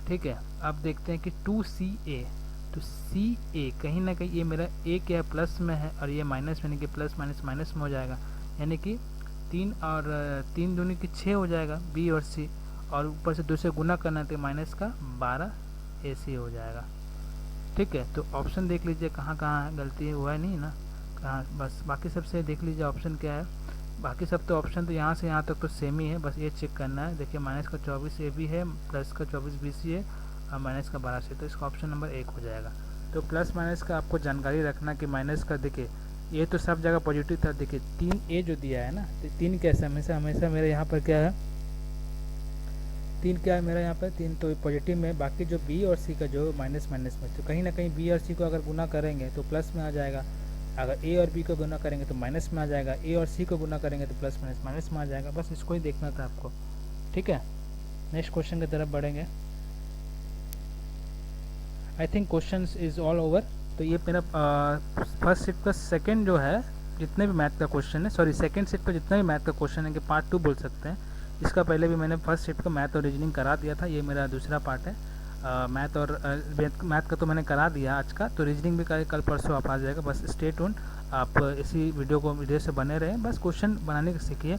ठीक है। अब देखते हैं कि 2ca, तो ca कहीं ना कहीं ये मेरा a क्या है प्लस में है और ये माइनस में, यानी कि प्लस माइनस माइनस में हो जाएगा, यानी कि 3 और 3 दूनी की 6 हो जाएगा b और c, और ऊपर से 2 से गुना करना है तो माइनस का 12ac हो जाएगा, ठीक है। तो ऑप्शन देख लीजिए कहाँ कहाँ है, गलती हुआ है नहीं ना कहाँ, बस बाकी सबसे देख लीजिए ऑप्शन क्या है। बाकी सब तो ऑप्शन तो यहाँ से यहाँ तक तो सेम ही है, बस ये चेक करना है। देखिए माइनस का 24ab है, प्लस का 24bc है और माइनस का 12c, तो इसका ऑप्शन नंबर 1 हो जाएगा। तो प्लस माइनस का आपको जानकारी रखना कि माइनस का देखिए ये तो सब जगह पॉजिटिव था। देखिए 3a जो दिया है ना, तो 3 कैसे हमेशा मेरे यहाँ पर क्या है 3 क्या है मेरा यहाँ पर 3 तो पॉजिटिव में, बाकी जो b और c का जो माइनस माइनस में, तो कहीं ना कहीं b और c को अगर गुना करेंगे तो प्लस में आ जाएगा, अगर a और b को गुना करेंगे तो माइनस में आ जाएगा, a और c को गुना करेंगे तो प्लस माइनस माइनस में आ जाएगा। बस इसको ही देखना था आपको, ठीक है। नेक्स्ट क्वेश्चन की तरफ बढ़ेंगे। I think question is all over. तो ये मेरा फर्स्ट शिफ्ट का सेकंड जो है जितने भी मैथ का क्वेश्चन है, सॉरी सेकंड शिफ्ट का जितना भी मैथ का क्वेश्चन है कि पार्ट 2 बोल सकते हैं। इसका पहले भी मैंने फर्स्ट शिफ्ट का मैथ और रीजनिंग करा दिया था, ये मेरा दूसरा पार्ट है। मैथ का तो मैंने करा दिया आज का, तो रीजनिंग भी कल परसों आप आ जाएगा। बस स्टे ट्यून, आप इसी वीडियो से बने रहें, बस क्वेश्चन बनाने के सीखिए।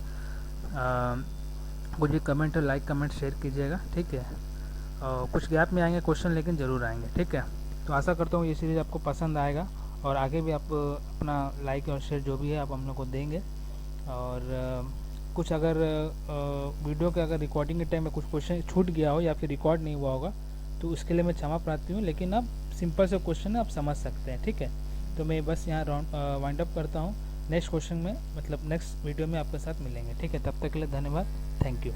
कुछ भी कमेंट और लाइक कमेंट शेयर कीजिएगा, ठीक है। कुछ गैप में आएंगे क्वेश्चन, लेकिन ज़रूर आएंगे, ठीक है। तो आशा करता हूँ ये सीरीज़ आपको पसंद आएगा और आगे भी आप अपना लाइक और शेयर जो भी है आप हम लोग को देंगे। और कुछ अगर वीडियो के अगर रिकॉर्डिंग के टाइम में कुछ क्वेश्चन छूट गया हो या फिर रिकॉर्ड नहीं हुआ होगा तो उसके लिए मैं क्षमा प्रार्थी हूँ, लेकिन अब सिंपल से क्वेश्चन आप समझ सकते हैं, ठीक है। तो मैं बस यहाँ वाइंड अप करता हूँ। नेक्स्ट क्वेश्चन में मतलब नेक्स्ट वीडियो में आपके साथ मिलेंगे, ठीक है। तब तक के लिए धन्यवाद, थैंक यू।